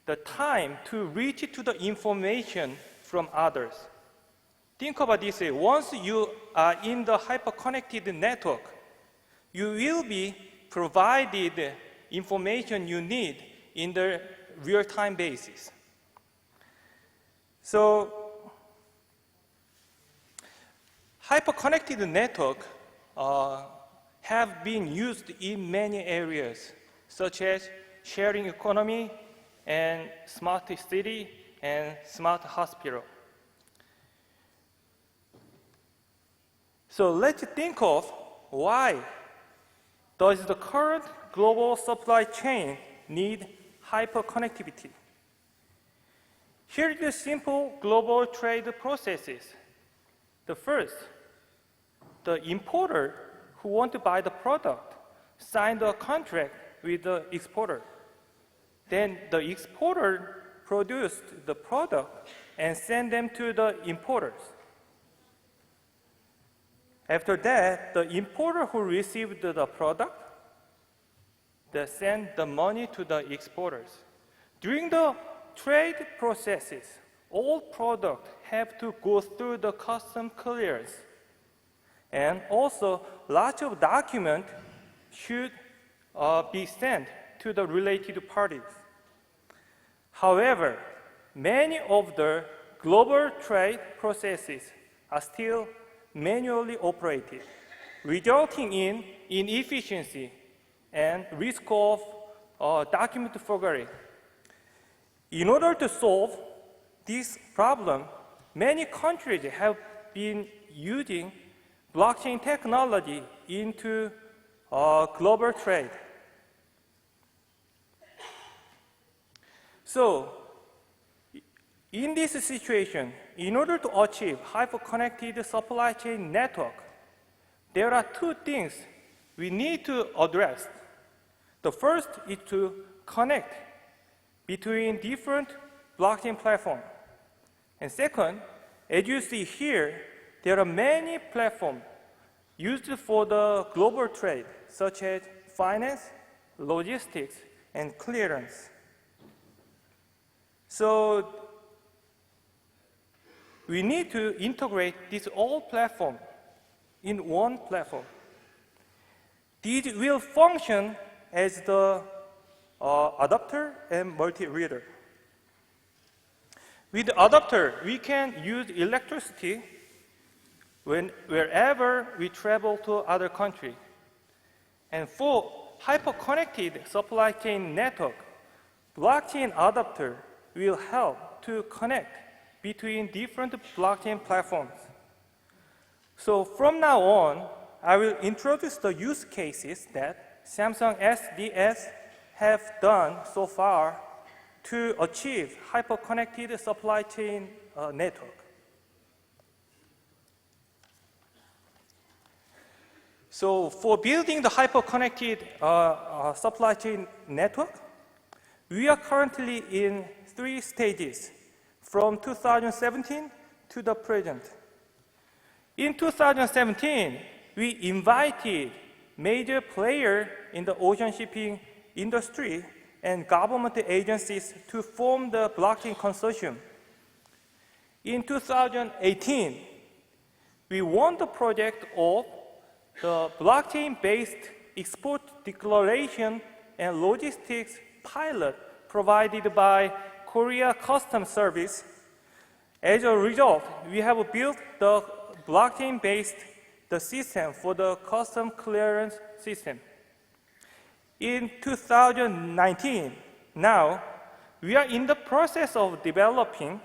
Speaker 9: the time to reach to the information from others. Think about this way. Once you are in the hyperconnected network, you will be provided information you need in the real-time basis. So, hyperconnected network have been used in many areas, such as sharing economy and smart city and smart hospital. So let's think of why does the current global supply chain need hyperconnectivity? Here are the simple global trade processes. The first, the importer who want to buy the product signed a contract with the exporter. Then the exporter produced the product and sent them to the importers. After that, the importer who received the product, they sent the money to the exporters. During the trade processes, all products have to go through the custom clearance. And also, lots of documents should be sent to the related parties. However, many of the global trade processes are still manually operated, resulting in inefficiency and risk of document forgery. In order to solve this problem, many countries have been using blockchain technology into global trade. So, in this situation, in order to achieve hyperconnected supply chain network, there are two things we need to address. The first is to connect between different blockchain platforms. And second, as you see here, there are many platforms used for the global trade, such as finance, logistics, and clearance. So we need to integrate this all platform in one platform. These will function as the adapter and multi-reader. With the adapter, we can use electricity wherever we travel to other country. And for hyper-connected supply chain network, blockchain adapter will help to connect between different blockchain platforms. So from now on, I will introduce the use cases that Samsung SDS have done so far to achieve hyper-connected supply chain network. So for building the hyper-connected supply chain network, we are currently in 3 stages from 2017 to the present. In 2017, we invited major players in the ocean shipping industry and government agencies to form the blockchain consortium. In 2018, we won the project of the blockchain-based export declaration and logistics pilot provided by Korea Customs Service. As a result, we have built the blockchain-based system for the custom clearance system. In 2019, now, we are in the process of developing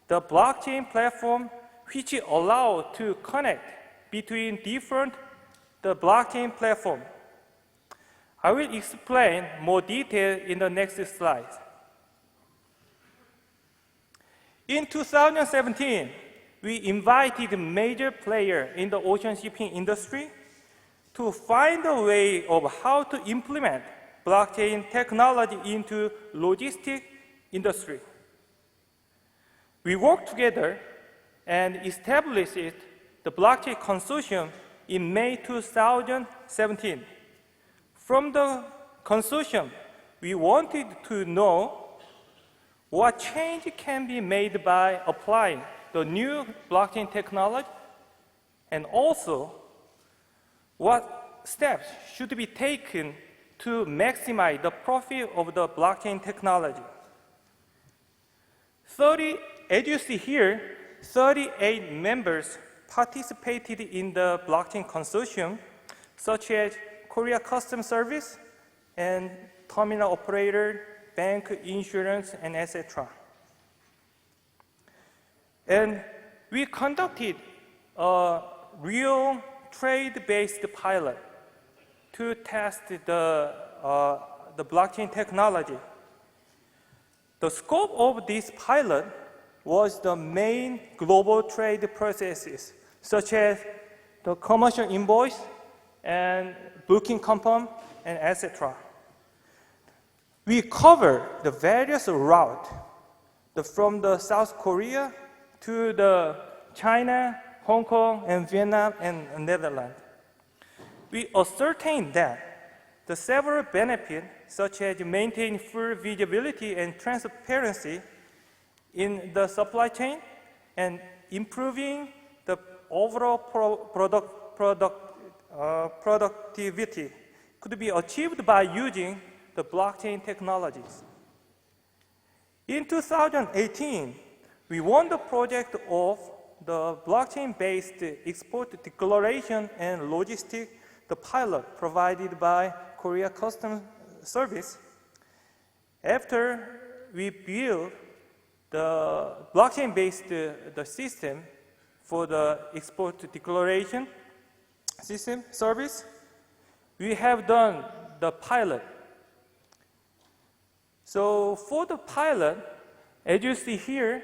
Speaker 9: the blockchain platform which allows to connect between different blockchain platforms. I will explain more detail in the next slide. In 2017, we invited major players in the ocean shipping industry to find a way of how to implement blockchain technology into logistics industry. We worked together and established the blockchain consortium in May 2017. From the consortium, we wanted to know what change can be made by applying the new blockchain technology, and also what steps should be taken to maximize the profit of the blockchain technology. As you see here, 38 members participated in the blockchain consortium, such as Korea Customs Service and terminal operator, bank, insurance, and etc. And we conducted a real trade-based pilot to test the blockchain technology. The scope of this pilot was the main global trade processes, such as the commercial invoice and booking confirm, and etc. We covered the various routes from the South Korea to the China, Hong Kong, and Vietnam, and Netherlands. We ascertained that the several benefits, such as maintaining full visibility and transparency in the supply chain and improving the overall productivity, could be achieved by using the blockchain technologies. In 2018, we won the project of the blockchain-based export declaration and logistics, the pilot provided by Korea Customs Service. After we built the blockchain-based system for the export declaration system service, we have done the pilot. So for the pilot, as you see here,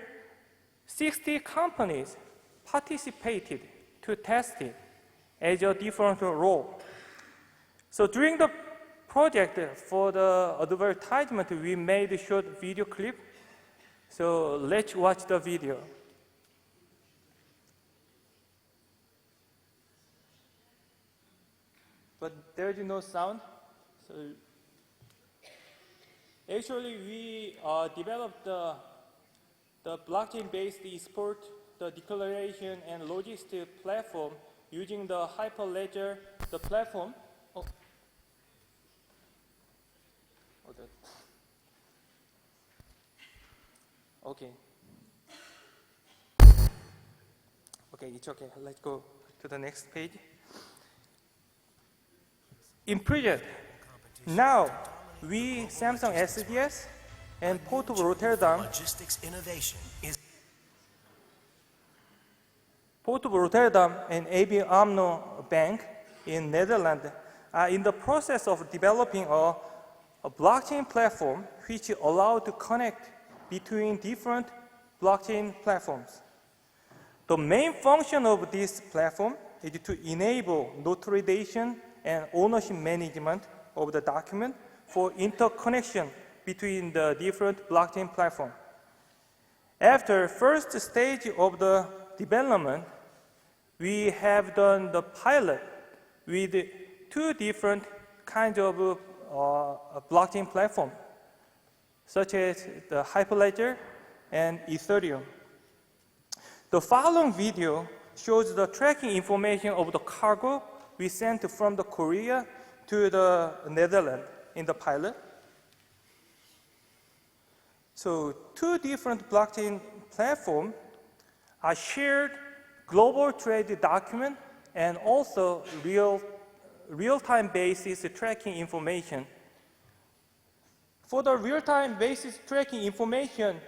Speaker 9: 60 companies participated to test it as a different role. So during the project for the advertisement, we made a short video clip. So let's watch the video. But there is no sound, so Actually, we developed the blockchain-based export, the declaration, and logistics platform using the Hyperledger, the platform. Oh. Okay. Okay, it's okay. Let's go to the next page. In project, now we Samsung SDS and Port of Rotterdam.
Speaker 10: Logistics innovation is
Speaker 9: Port of Rotterdam and ABN AMRO Bank in Netherlands are in the process of developing a blockchain platform which allows to connect between different blockchain platforms. The main function of this platform is to enable notarization and ownership management of the document for interconnection between the different blockchain platforms. After first stage of the development, we have done the pilot with two different kinds of blockchain platforms, such as the Hyperledger and Ethereum. The following video shows the tracking information of the cargo we sent from the Korea to the Netherlands in the pilot. So two different blockchain platforms are shared global trade document and also real-time basis tracking information. For the real-time basis tracking information,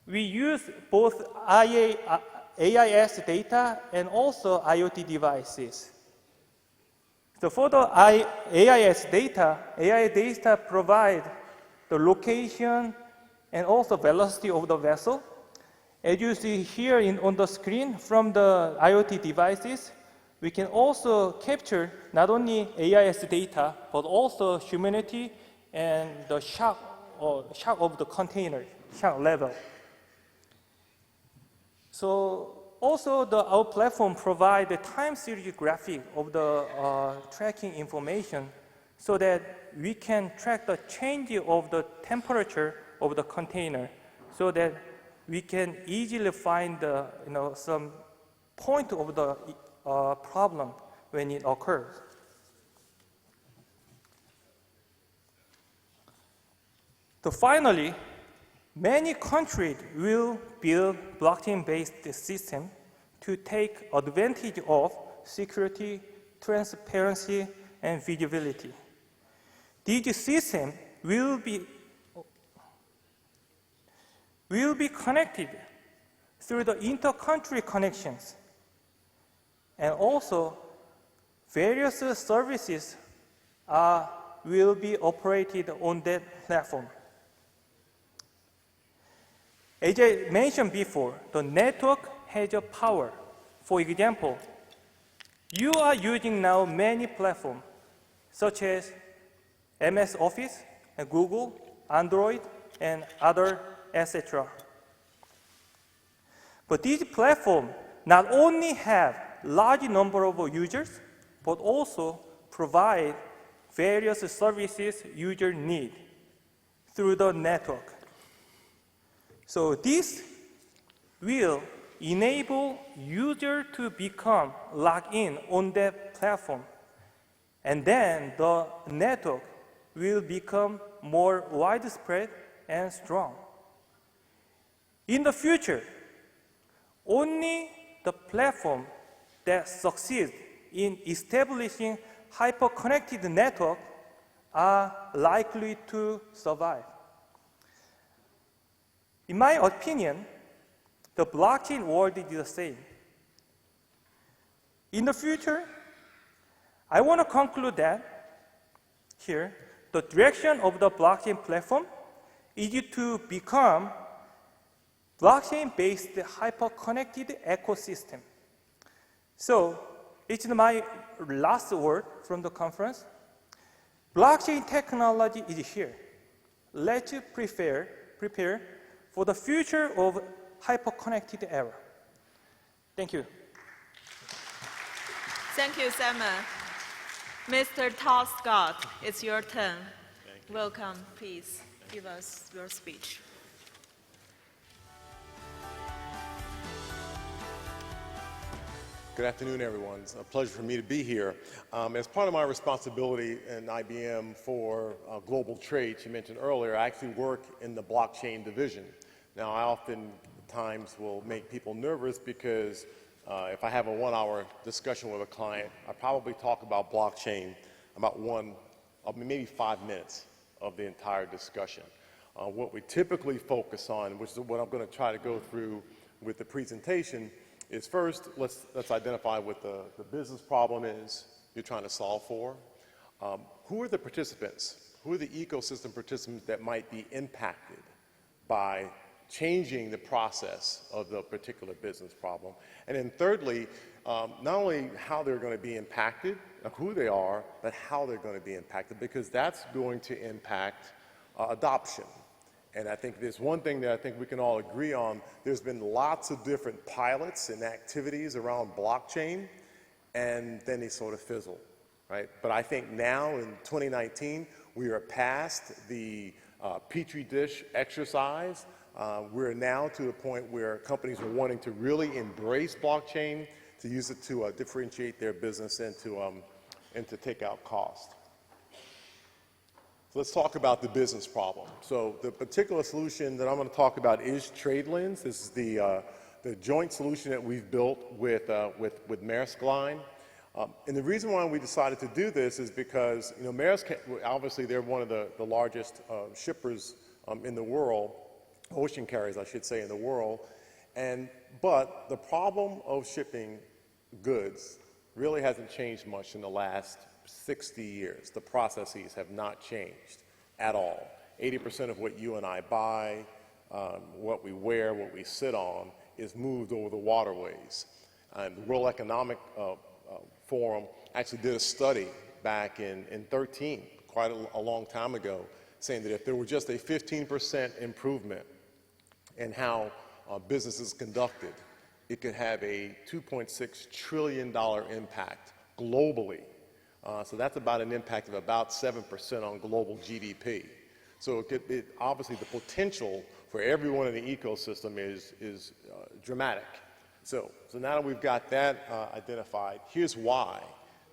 Speaker 9: we use both AIS data and also IoT devices. So for the AIS data provide the location and also velocity of the vessel. As you see here on the screen from the IoT devices, we can also capture not only AIS data, but also humidity and the shock of the container, shock level. So also our platform provides a time series graphic of the tracking information so that we can track the change of the temperature of the container so that we can easily find some point of the problem when it occurs. So finally, many countries will build blockchain-based system to take advantage of security, transparency, and visibility. These systems will be connected through the inter-country connections, and also various services will be operated on that platform. As I mentioned before, the network has a power. For example, you are using now many platforms, such as MS Office, and Google, Android, and other, etc. But these platforms not only have large number of users, but also provide various services users need through the network. So this will enable users to become logged in on that platform. And then the network will become more widespread and strong. In the future, only the platform that succeeds in establishing hyper-connected network are likely to survive. In my opinion, the blockchain world is the same. In the future, I want to conclude that here, the direction of the blockchain platform is to become blockchain-based hyper-connected ecosystem. So, it's my last word from the conference. Blockchain technology is here. Let's prepare for the future of hyper-connected era. Thank you.
Speaker 7: Thank you, Simon. Mr. Todd Scott, it's your turn. Welcome, please. give us your speech.
Speaker 5: Good afternoon, everyone. It's a pleasure for me to be here. As part of my responsibility in IBM for global trade, you mentioned earlier, I actually work in the blockchain division. Now, I oftentimes will make people nervous because if I have a 1-hour discussion with a client, I probably talk about blockchain about maybe 5 minutes of the entire discussion. What we typically focus on, which is what I'm going to try to go through with the presentation, is first, let's identify what the business problem is you're trying to solve for. Who are the participants? Who are the ecosystem participants that might be impacted by changing the process of the particular business problem? And then thirdly, not only how they're going to be impacted, who they are, but how they're going to be impacted, because that's going to impact adoption. And I think there's one thing that I think we can all agree on. There's been lots of different pilots and activities around blockchain, and then they sort of fizzle, right? But I think now in 2019, we are past the Petri dish exercise. We're now to the point where companies are wanting to really embrace blockchain, to use it to differentiate their business and to take out cost. So let's talk about the business problem. So the particular solution that I'm going to talk about is TradeLens. This is the joint solution that we've built with Maersk Line. And the reason why we decided to do this is because, you know, Maersk, obviously they're one of the largest shippers in the world, ocean carriers, I should say, in the world. But the problem of shipping goods really hasn't changed much in the last 60 years. The processes have not changed at all. 80% of what you and I buy, what we wear, what we sit on, is moved over the waterways. And the World Economic Forum actually did a study back in 13, quite a long time ago, saying that if there were just a 15% improvement in how business is conducted, it could have a $2.6 trillion impact globally. So that's about an impact of about 7% on global GDP. So obviously the potential for everyone in the ecosystem is dramatic. So now that we've got that identified, here's why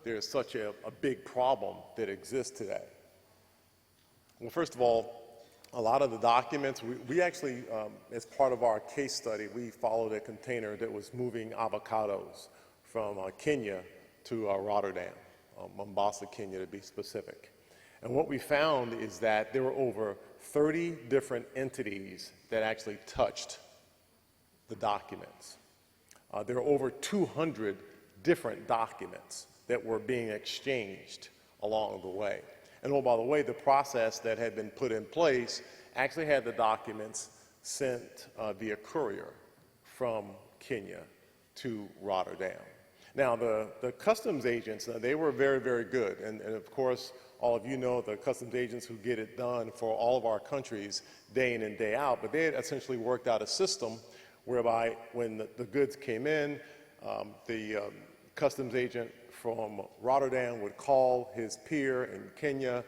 Speaker 5: there's such a big problem that exists today. Well, first of all, a lot of the documents, we actually, as part of our case study, we followed a container that was moving avocados from Kenya to Rotterdam. Mombasa, Kenya, to be specific. And what we found is that there were over 30 different entities that actually touched the documents. There were over 200 different documents that were being exchanged along the way. And oh, by the way, the process that had been put in place actually had the documents sent via courier from Kenya to Rotterdam. Now, the customs agents, they were very, very good. And of course, all of you know the customs agents who get it done for all of our countries day in and day out. But they had essentially worked out a system whereby when the goods came in, the customs agent from Rotterdam would call his peer in Kenya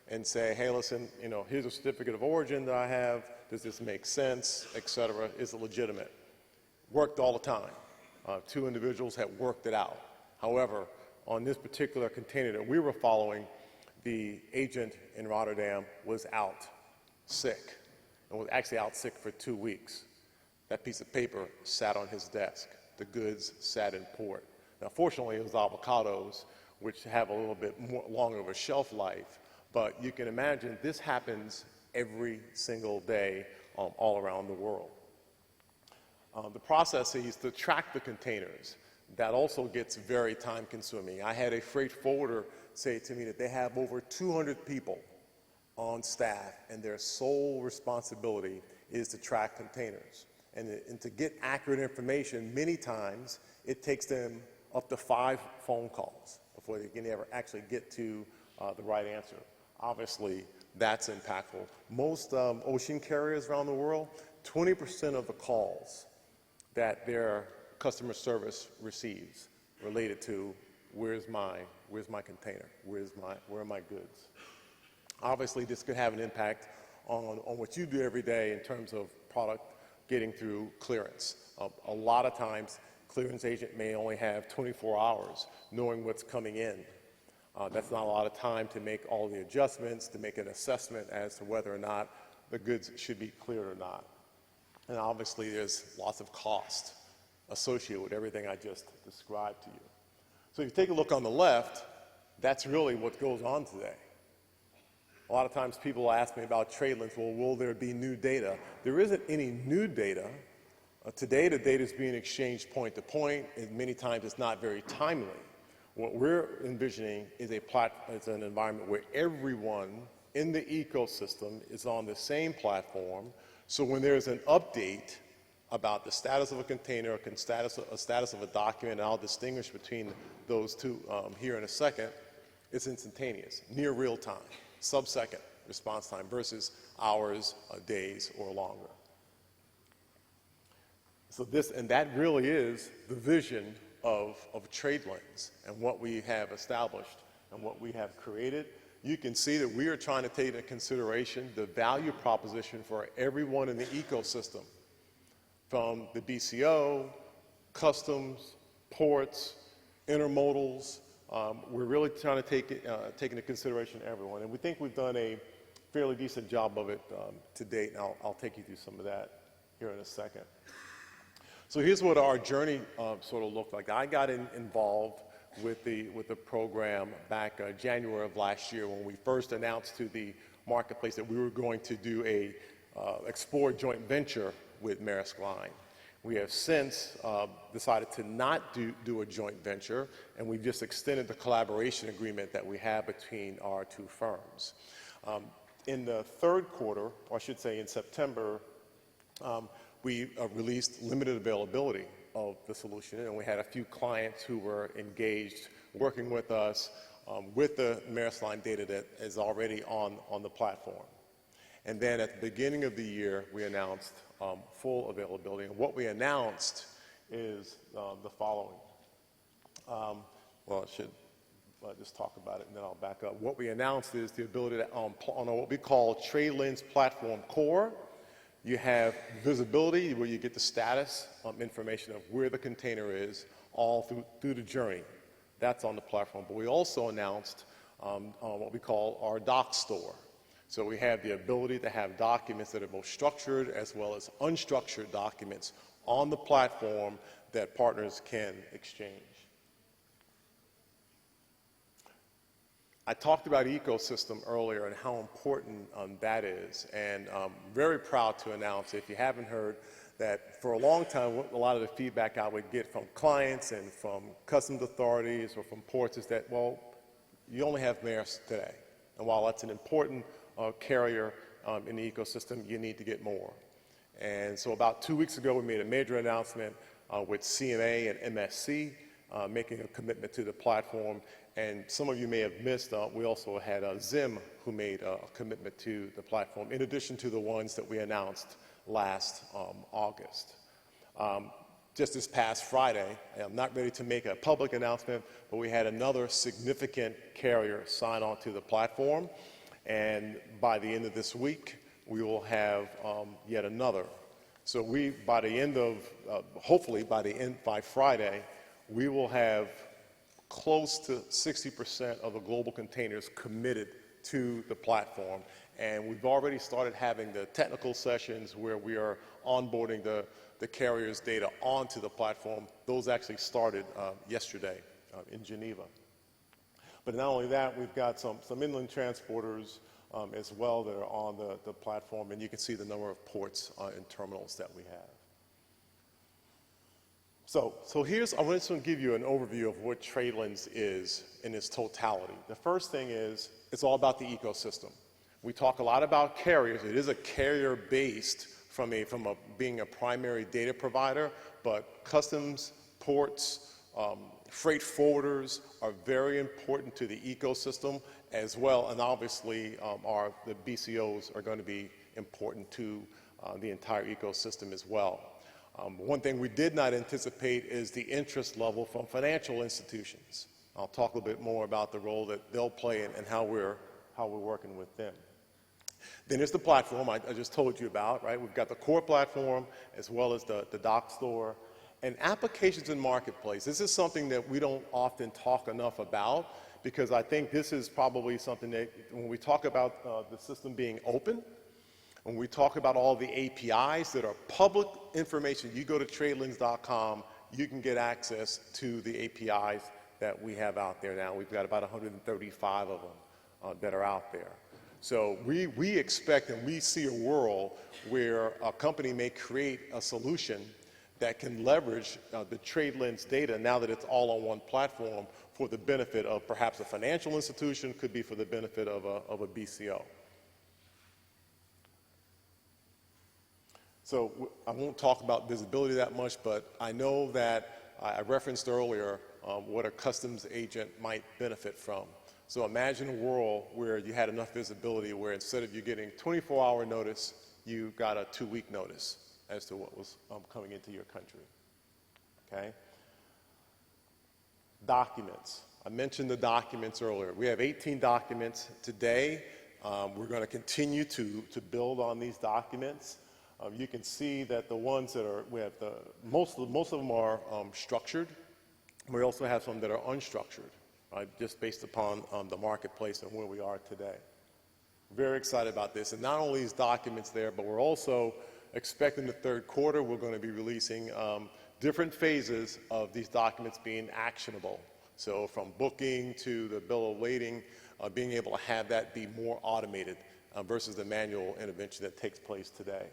Speaker 5: and say, hey, listen, you know, here's a certificate of origin that I have. Does this make sense, et cetera? Is it legitimate? Worked all the time. Two individuals had worked it out. However, on this particular container that we were following, the agent in Rotterdam was out sick, and was actually out sick for 2 weeks. That piece of paper sat on his desk. The goods sat in port. Now, fortunately, it was avocados, which have a little bit more longer of a shelf life, but you can imagine this happens every single day all around the world. The processes to track the containers, that also gets very time consuming. I had a freight forwarder say to me that they have over 200 people on staff and their sole responsibility is to track containers. And to get accurate information, many times it takes them up to 5 phone calls before they can ever actually get to the right answer. Obviously, that's impactful. Most ocean carriers around the world, 20% of the calls that their customer service receives related to where's my container, where are my goods. Obviously, this could have an impact
Speaker 11: on what you do every day in terms of product getting through clearance. A lot of times, clearance agent may only have 24 hours knowing what's coming in. That's not a lot of time to make all the adjustments, to make an assessment as to whether or not the goods should be cleared or not. And obviously, there's lots of cost associated with everything I just described to you. So if you take a look on the left, that's really what goes on today. A lot of times people ask me about TradeLens, well, will there be new data? There isn't any new data. Today, the data is being exchanged point to point, and many times it's not very timely. What we're envisioning is an environment where everyone in the ecosystem is on the same platform, so when there's an update about the status of a container, a status of a document, and I'll distinguish between those two here in a second, it's instantaneous, near real time, sub-second response time versus hours, days, or longer. So that really is the vision of TradeLens and what we have established and what we have created. You can see that we are trying to take into consideration the value proposition for everyone in the ecosystem, from the BCO, customs, ports, intermodals. We're really trying to take into consideration everyone, and we think we've done a fairly decent job of it to date, and I'll take you through some of that here in a second. So here's what our journey sort of looked like. I got involved with the program back January of last year when we first announced to the marketplace that we were going to do a explore joint venture with Maersk Line. We have since decided to not do a joint venture, and we've just extended the collaboration agreement that we have between our two firms. In the third quarter, or I should say in September, we released limited availability of the solution, and we had a few clients who were engaged working with us with the Maersk Line data that is already on the platform. And then at the beginning of the year, we announced full availability. And what we announced is the following. Well, I should just talk about it and then I'll back up. What we announced is the ability to, on what we call TradeLens Platform Core, you have visibility where you get the status information of where the container is all through the journey. That's on the platform. But we also announced what we call our doc store. So we have the ability to have documents that are both structured as well as unstructured documents on the platform that partners can exchange. I talked about ecosystem earlier and how important that is, and I'm very proud to announce, if you haven't heard, that for a long time, a lot of the feedback I would get from clients and from customs authorities or from ports is that, well, you only have Maersk today. And while that's an important carrier in the ecosystem, you need to get more. And so about 2 weeks ago, we made a major announcement with CMA and MSC making a commitment to the platform. And some of you may have missed, we also had Zim who made a commitment to the platform, in addition to the ones that we announced last August. Just this past Friday, I'm not ready to make a public announcement, but we had another significant carrier sign on to the platform. And by the end of this week, we will have yet another. So by the end of, hopefully by Friday, we will have close to 60% of the global containers committed to the platform. And we've already started having the technical sessions where we are onboarding the carrier's data onto the platform. Those actually started yesterday in Geneva. But not only that, we've got some inland transporters as well that are on the platform, and you can see the number of ports and terminals that we have. So here's, I want to give you an overview of what TradeLens is in its totality. The first thing is, it's all about the ecosystem. We talk a lot about carriers. It is a carrier-based from being a primary data provider, but customs, ports, freight forwarders are very important to the ecosystem as well, and obviously the BCOs are going to be important to the entire ecosystem as well. One thing we did not anticipate is the interest level from financial institutions. I'll talk a little bit more about the role that they'll play and how we're working with them. Then there's the platform I just told you about, right? We've got the core platform as well as the dock store. And applications in marketplace. This is something that we don't often talk enough about, because I think this is probably something that when we talk about the system being open, when we talk about all the APIs that are public information, you go to TradeLens.com, you can get access to the APIs that we have out there now. We've got about 135 of them that are out there. So we expect and we see a world where a company may create a solution that can leverage the TradeLens data now that it's all on one platform for the benefit of perhaps a financial institution, could be for the benefit of a BCO. So I won't talk about visibility that much, but I know that I referenced earlier what a customs agent might benefit from. So imagine a world where you had enough visibility where instead of you getting 24-hour notice, you got a 2-week notice as to what was coming into your country, okay? Documents. I mentioned the documents earlier. We have 18 documents today. We're going to continue to build on these documents. You can see that the ones that are, we have most of them are structured. We also have some that are unstructured, right, just based upon the marketplace and where we are today. Very excited about this. And not only is documents there, but we're also expecting the third quarter, we're going to be releasing different phases of these documents being actionable. So from booking to the bill of lading, being able to have that be more automated versus the manual intervention that takes place today.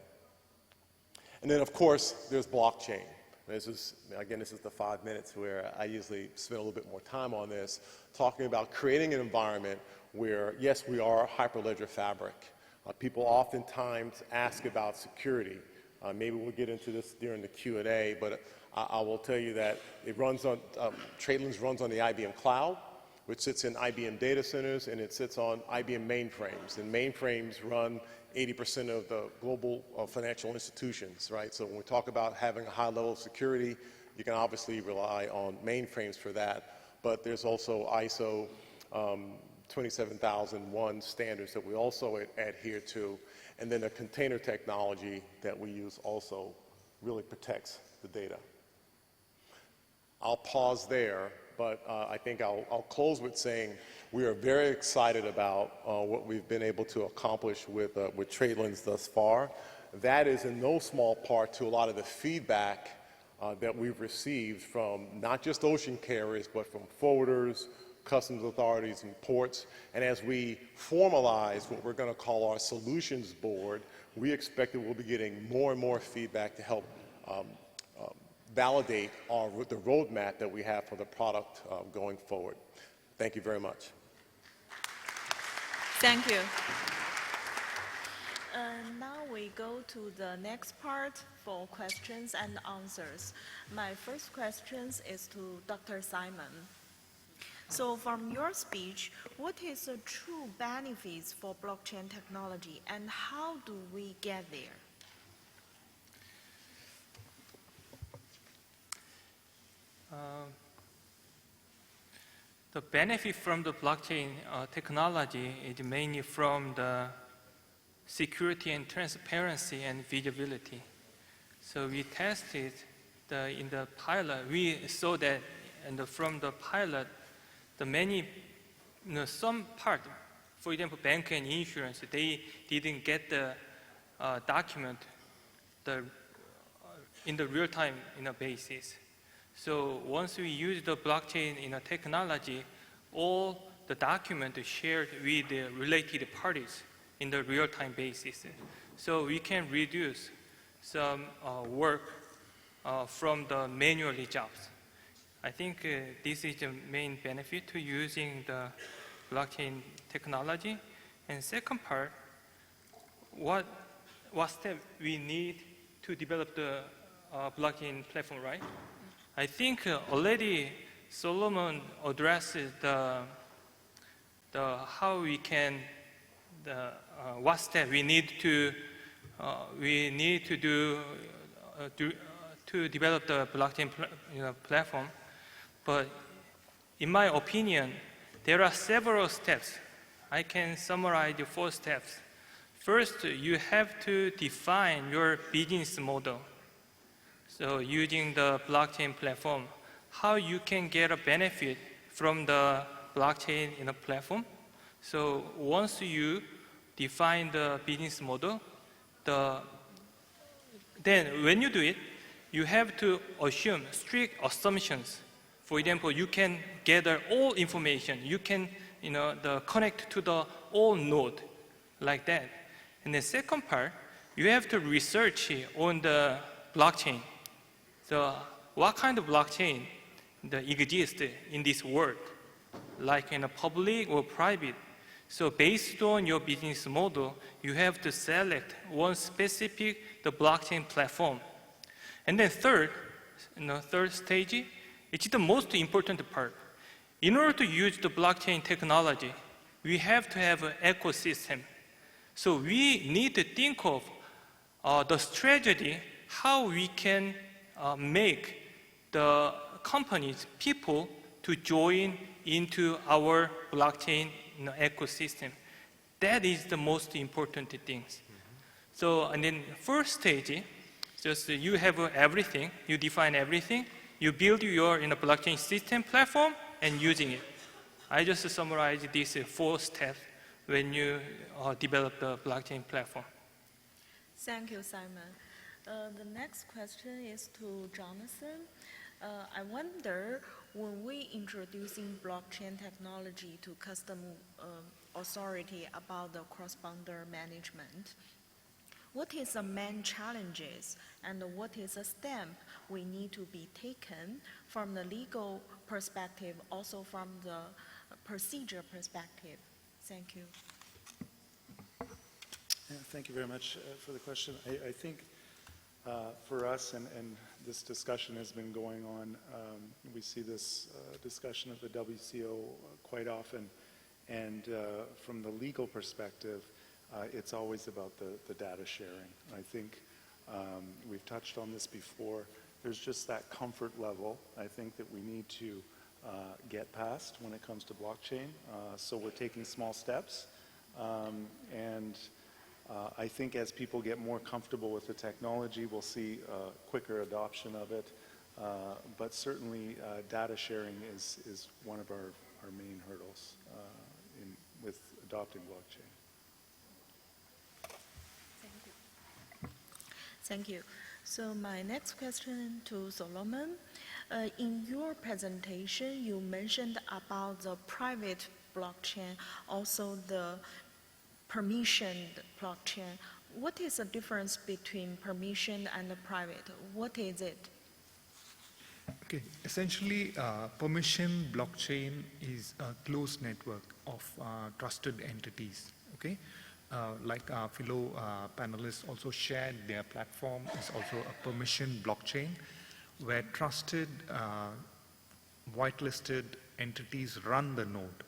Speaker 11: And then, of course, there's blockchain. This is the 5 minutes where I usually spend a little bit more time on this, talking about creating an environment where, yes, we are a Hyperledger fabric. People oftentimes ask about security. Maybe we'll get into this during the Q&A, but I will tell you that it runs on, TradeLens runs on the IBM cloud, which sits in IBM data centers, and it sits on IBM mainframes. And mainframes run 80% of the global financial institutions, right? So when we talk about having a high level of security, you can obviously rely on mainframes for that. But there's also ISO 27001 standards that we also adhere to, and then the container technology that we use also really protects the data. I'll pause there, but I think I'll close with saying we are very excited about what we've been able to accomplish with TradeLens thus far. That is in no small part to a lot of the feedback that we've received from not just ocean carriers, but from forwarders, customs authorities, and ports. And as we formalize what we're going to call our solutions board, we expect that we'll be getting more and more feedback to help validate the roadmap that we have for the product going forward. Thank you very much.
Speaker 7: Thank you. Now we go to the next part for questions and answers. My first question is to Dr. Simon. So from your speech, what is the true benefits for blockchain technology and how do we get there?
Speaker 9: The benefit from the blockchain technology is mainly from the security and transparency and visibility. So we tested in the pilot, we saw that from the pilot, the many, some part, for example, bank and insurance, they didn't get the document in the real-time basis. So once we use the blockchain technology, all the documents are shared with the related parties in the real-time basis. So we can reduce some work from the manual jobs. I think this is the main benefit to using the blockchain technology. And second part, what step we need to develop the blockchain platform, right? I think already Solomon addresses how we can, what step we need to do to develop the blockchain platform. But in my opinion, there are several steps. I can summarize the 4 steps. First, you have to define your business model. So using the blockchain platform, how you can get a benefit from the blockchain in a platform. So once you define the business model, then when you do it, you have to assume strict assumptions. For example, you can gather all information. You can connect to the all node like that. And the second part, you have to research on the blockchain. So what kind of blockchain that exists in this world, like in a public or private. So based on your business model, you have to select one specific the blockchain platform. And then third stage, it's the most important part. In order to use the blockchain technology, we have to have an ecosystem. So we need to think of the strategy, how we can make the companies, people to join into our blockchain ecosystem. That is the most important things. So, and then first stage, just you have everything, you define everything, you build your blockchain system platform and using it. I just summarized these 4 steps when you develop the blockchain platform.
Speaker 7: Thank you, Simon. The next question is to Jonathan. I wonder, when we introducing blockchain technology to custom authority about the cross-border management, what is the main challenges and what is the step we need to be taken from the legal perspective, also from the procedure perspective? Thank you.
Speaker 6: Yeah, thank you very much for the question. I think for us, and this discussion has been going on, we see this discussion of the WCO quite often, and from the legal perspective, it's always about the data sharing. I think we've touched on this before. There's just that comfort level, I think, that we need to get past when it comes to blockchain. So we're taking small steps, and I think as people get more comfortable with the technology, we'll see quicker adoption of it. But certainly data sharing is one of our main hurdles with adopting blockchain.
Speaker 7: Thank you. So my next question to Solomon. In your presentation, you mentioned about the private blockchain, also the permissioned blockchain. What is the difference between permission and the private? What is it?
Speaker 12: Okay, essentially, permission blockchain is a closed network of trusted entities. Okay, like our fellow panelists also shared, their platform is also a permission blockchain where trusted, whitelisted entities run the node.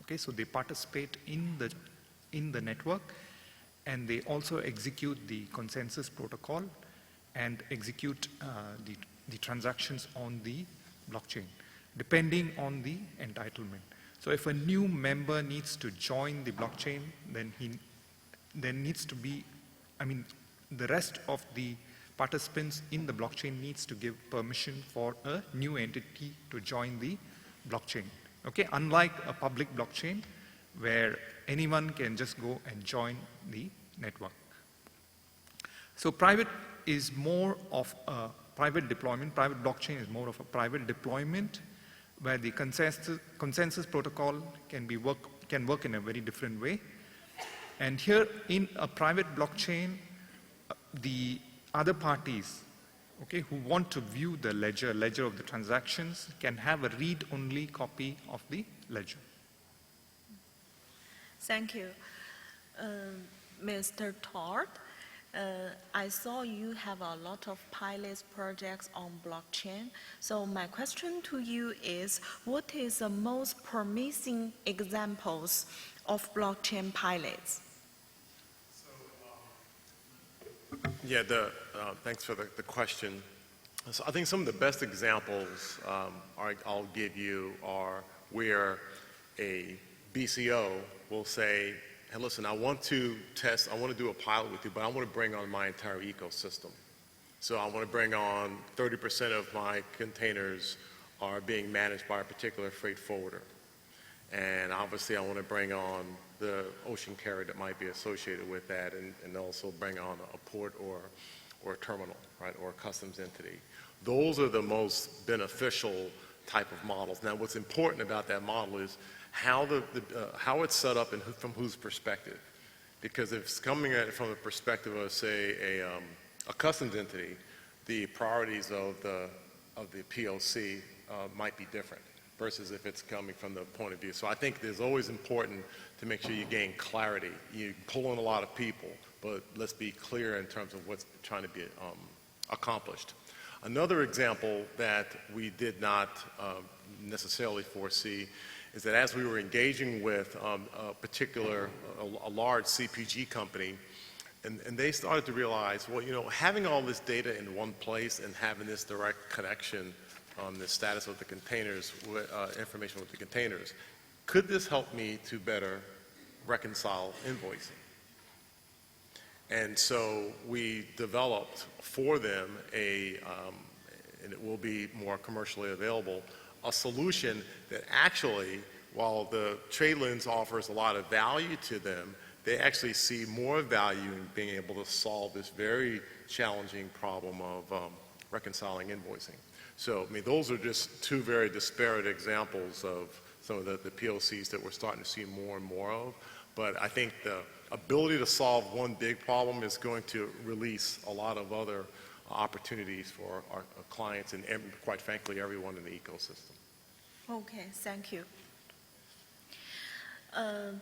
Speaker 12: Okay, so they participate in the network, and they also execute the consensus protocol and execute the transactions on the blockchain, depending on the entitlement. So if a new member needs to join the blockchain, then there needs to be, the rest of the participants in the blockchain needs to give permission for a new entity to join the blockchain. Okay, unlike a public blockchain where anyone can just go and join the network. So private is more of a private deployment. Private blockchain is more of a private deployment where the consensus protocol can work in a very different way. And here in a private blockchain, the other parties, okay, who want to view the ledger of the transactions can have a read-only copy of the ledger.
Speaker 7: Thank you. Mr. Todd, I saw you have a lot of pilot projects on blockchain. So my question to you is, what is the most promising examples of blockchain pilots?
Speaker 11: Yeah, thanks for the question. So I think some of the best examples I'll give you are where a BCO will say, and listen, I want to do a pilot with you, but I want to bring on my entire ecosystem. So I want to bring on 30% of my containers are being managed by a particular freight forwarder. And obviously I want to bring on the ocean carrier that might be associated with that, and also bring on a port or a terminal, right, or a customs entity. Those are the most beneficial type of models. Now what's important about that model is how it's set up and from whose perspective. Because if it's coming at it from the perspective of, say, a customs entity, the priorities of the POC might be different versus if it's coming from the point of view. So I think it's always important to make sure you gain clarity. You pull in a lot of people, but let's be clear in terms of what's trying to be accomplished. Another example that we did not necessarily foresee is that as we were engaging with a large CPG company, and they started to realize, well, you know, having all this data in one place and having this direct connection on the status of the containers, information with the containers, could this help me to better reconcile invoicing? And so we developed for them and it will be more commercially available, a solution that actually, while the TradeLens offers a lot of value to them, they actually see more value in being able to solve this very challenging problem of reconciling invoicing. So, I mean, those are just two very disparate examples of some of the POCs that we're starting to see more and more of. But I think the ability to solve one big problem is going to release a lot of other opportunities for our clients and, quite frankly, everyone in the ecosystem.
Speaker 7: Okay, thank you.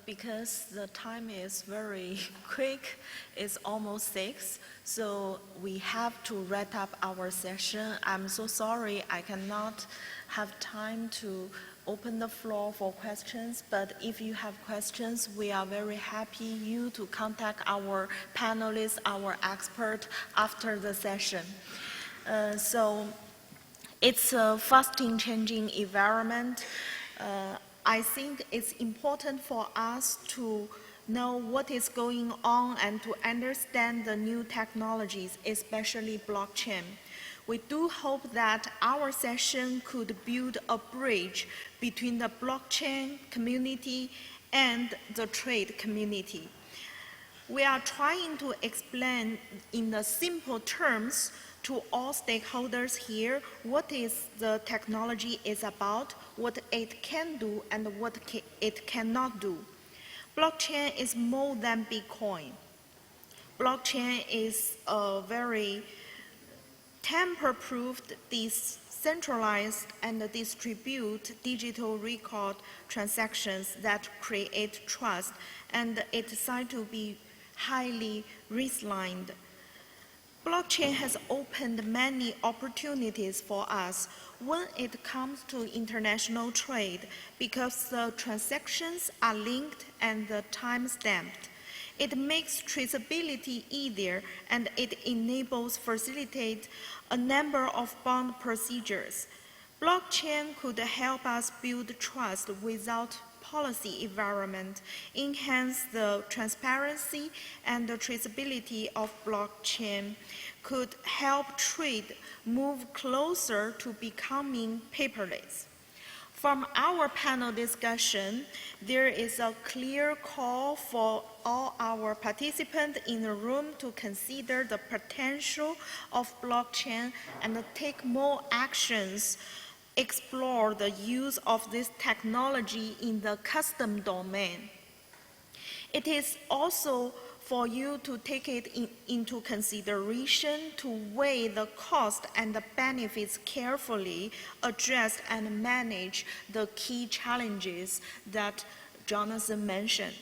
Speaker 7: Because the time is very quick, it's almost 6, so we have to wrap up our session. I'm so sorry I cannot have time to open the floor for questions, but if you have questions, we are very happy you to contact our panelists, our expert after the session. So it's a fastly changing environment. I think it's important for us to know what is going on and to understand the new technologies, especially blockchain. We do hope that our session could build a bridge between the blockchain community and the trade community. We are trying to explain in the simple terms to all stakeholders here what is the technology is about, what it can do, and what it cannot do. Blockchain is more than Bitcoin. Blockchain is a very tamper-proofed, decentralized, and distribute digital record transactions that create trust, and it's designed to be highly risk-lined. Blockchain has opened many opportunities for us when it comes to international trade because the transactions are linked and time-stamped. It makes traceability easier and it enables facilitate a number of bond procedures. Blockchain could help us build trust without policy environment, enhance the transparency and the traceability of blockchain, could help trade move closer to becoming paperless. From our panel discussion, there is a clear call for all our participants in the room to consider the potential of blockchain and take more actions, explore the use of this technology in the custom domain. It is also for you to take it into consideration to weigh the cost and the benefits carefully, address and manage the key challenges that Jonathan mentioned.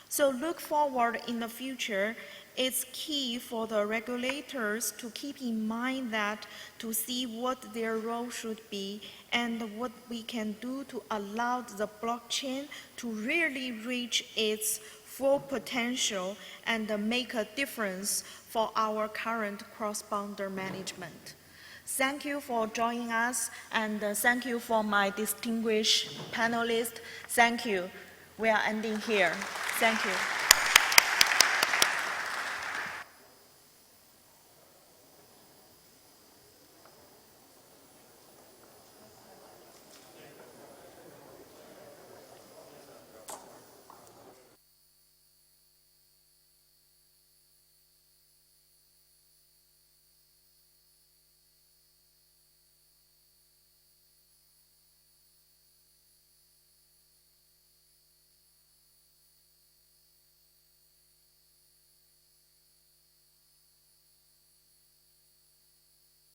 Speaker 7: So look forward in the future. It's key for the regulators to keep in mind that to see what their role should be and what we can do to allow the blockchain to really reach its full potential and make a difference for our current cross-border management. Thank you for joining us, and thank you for my distinguished panelists. Thank you. we are ending here. Thank you.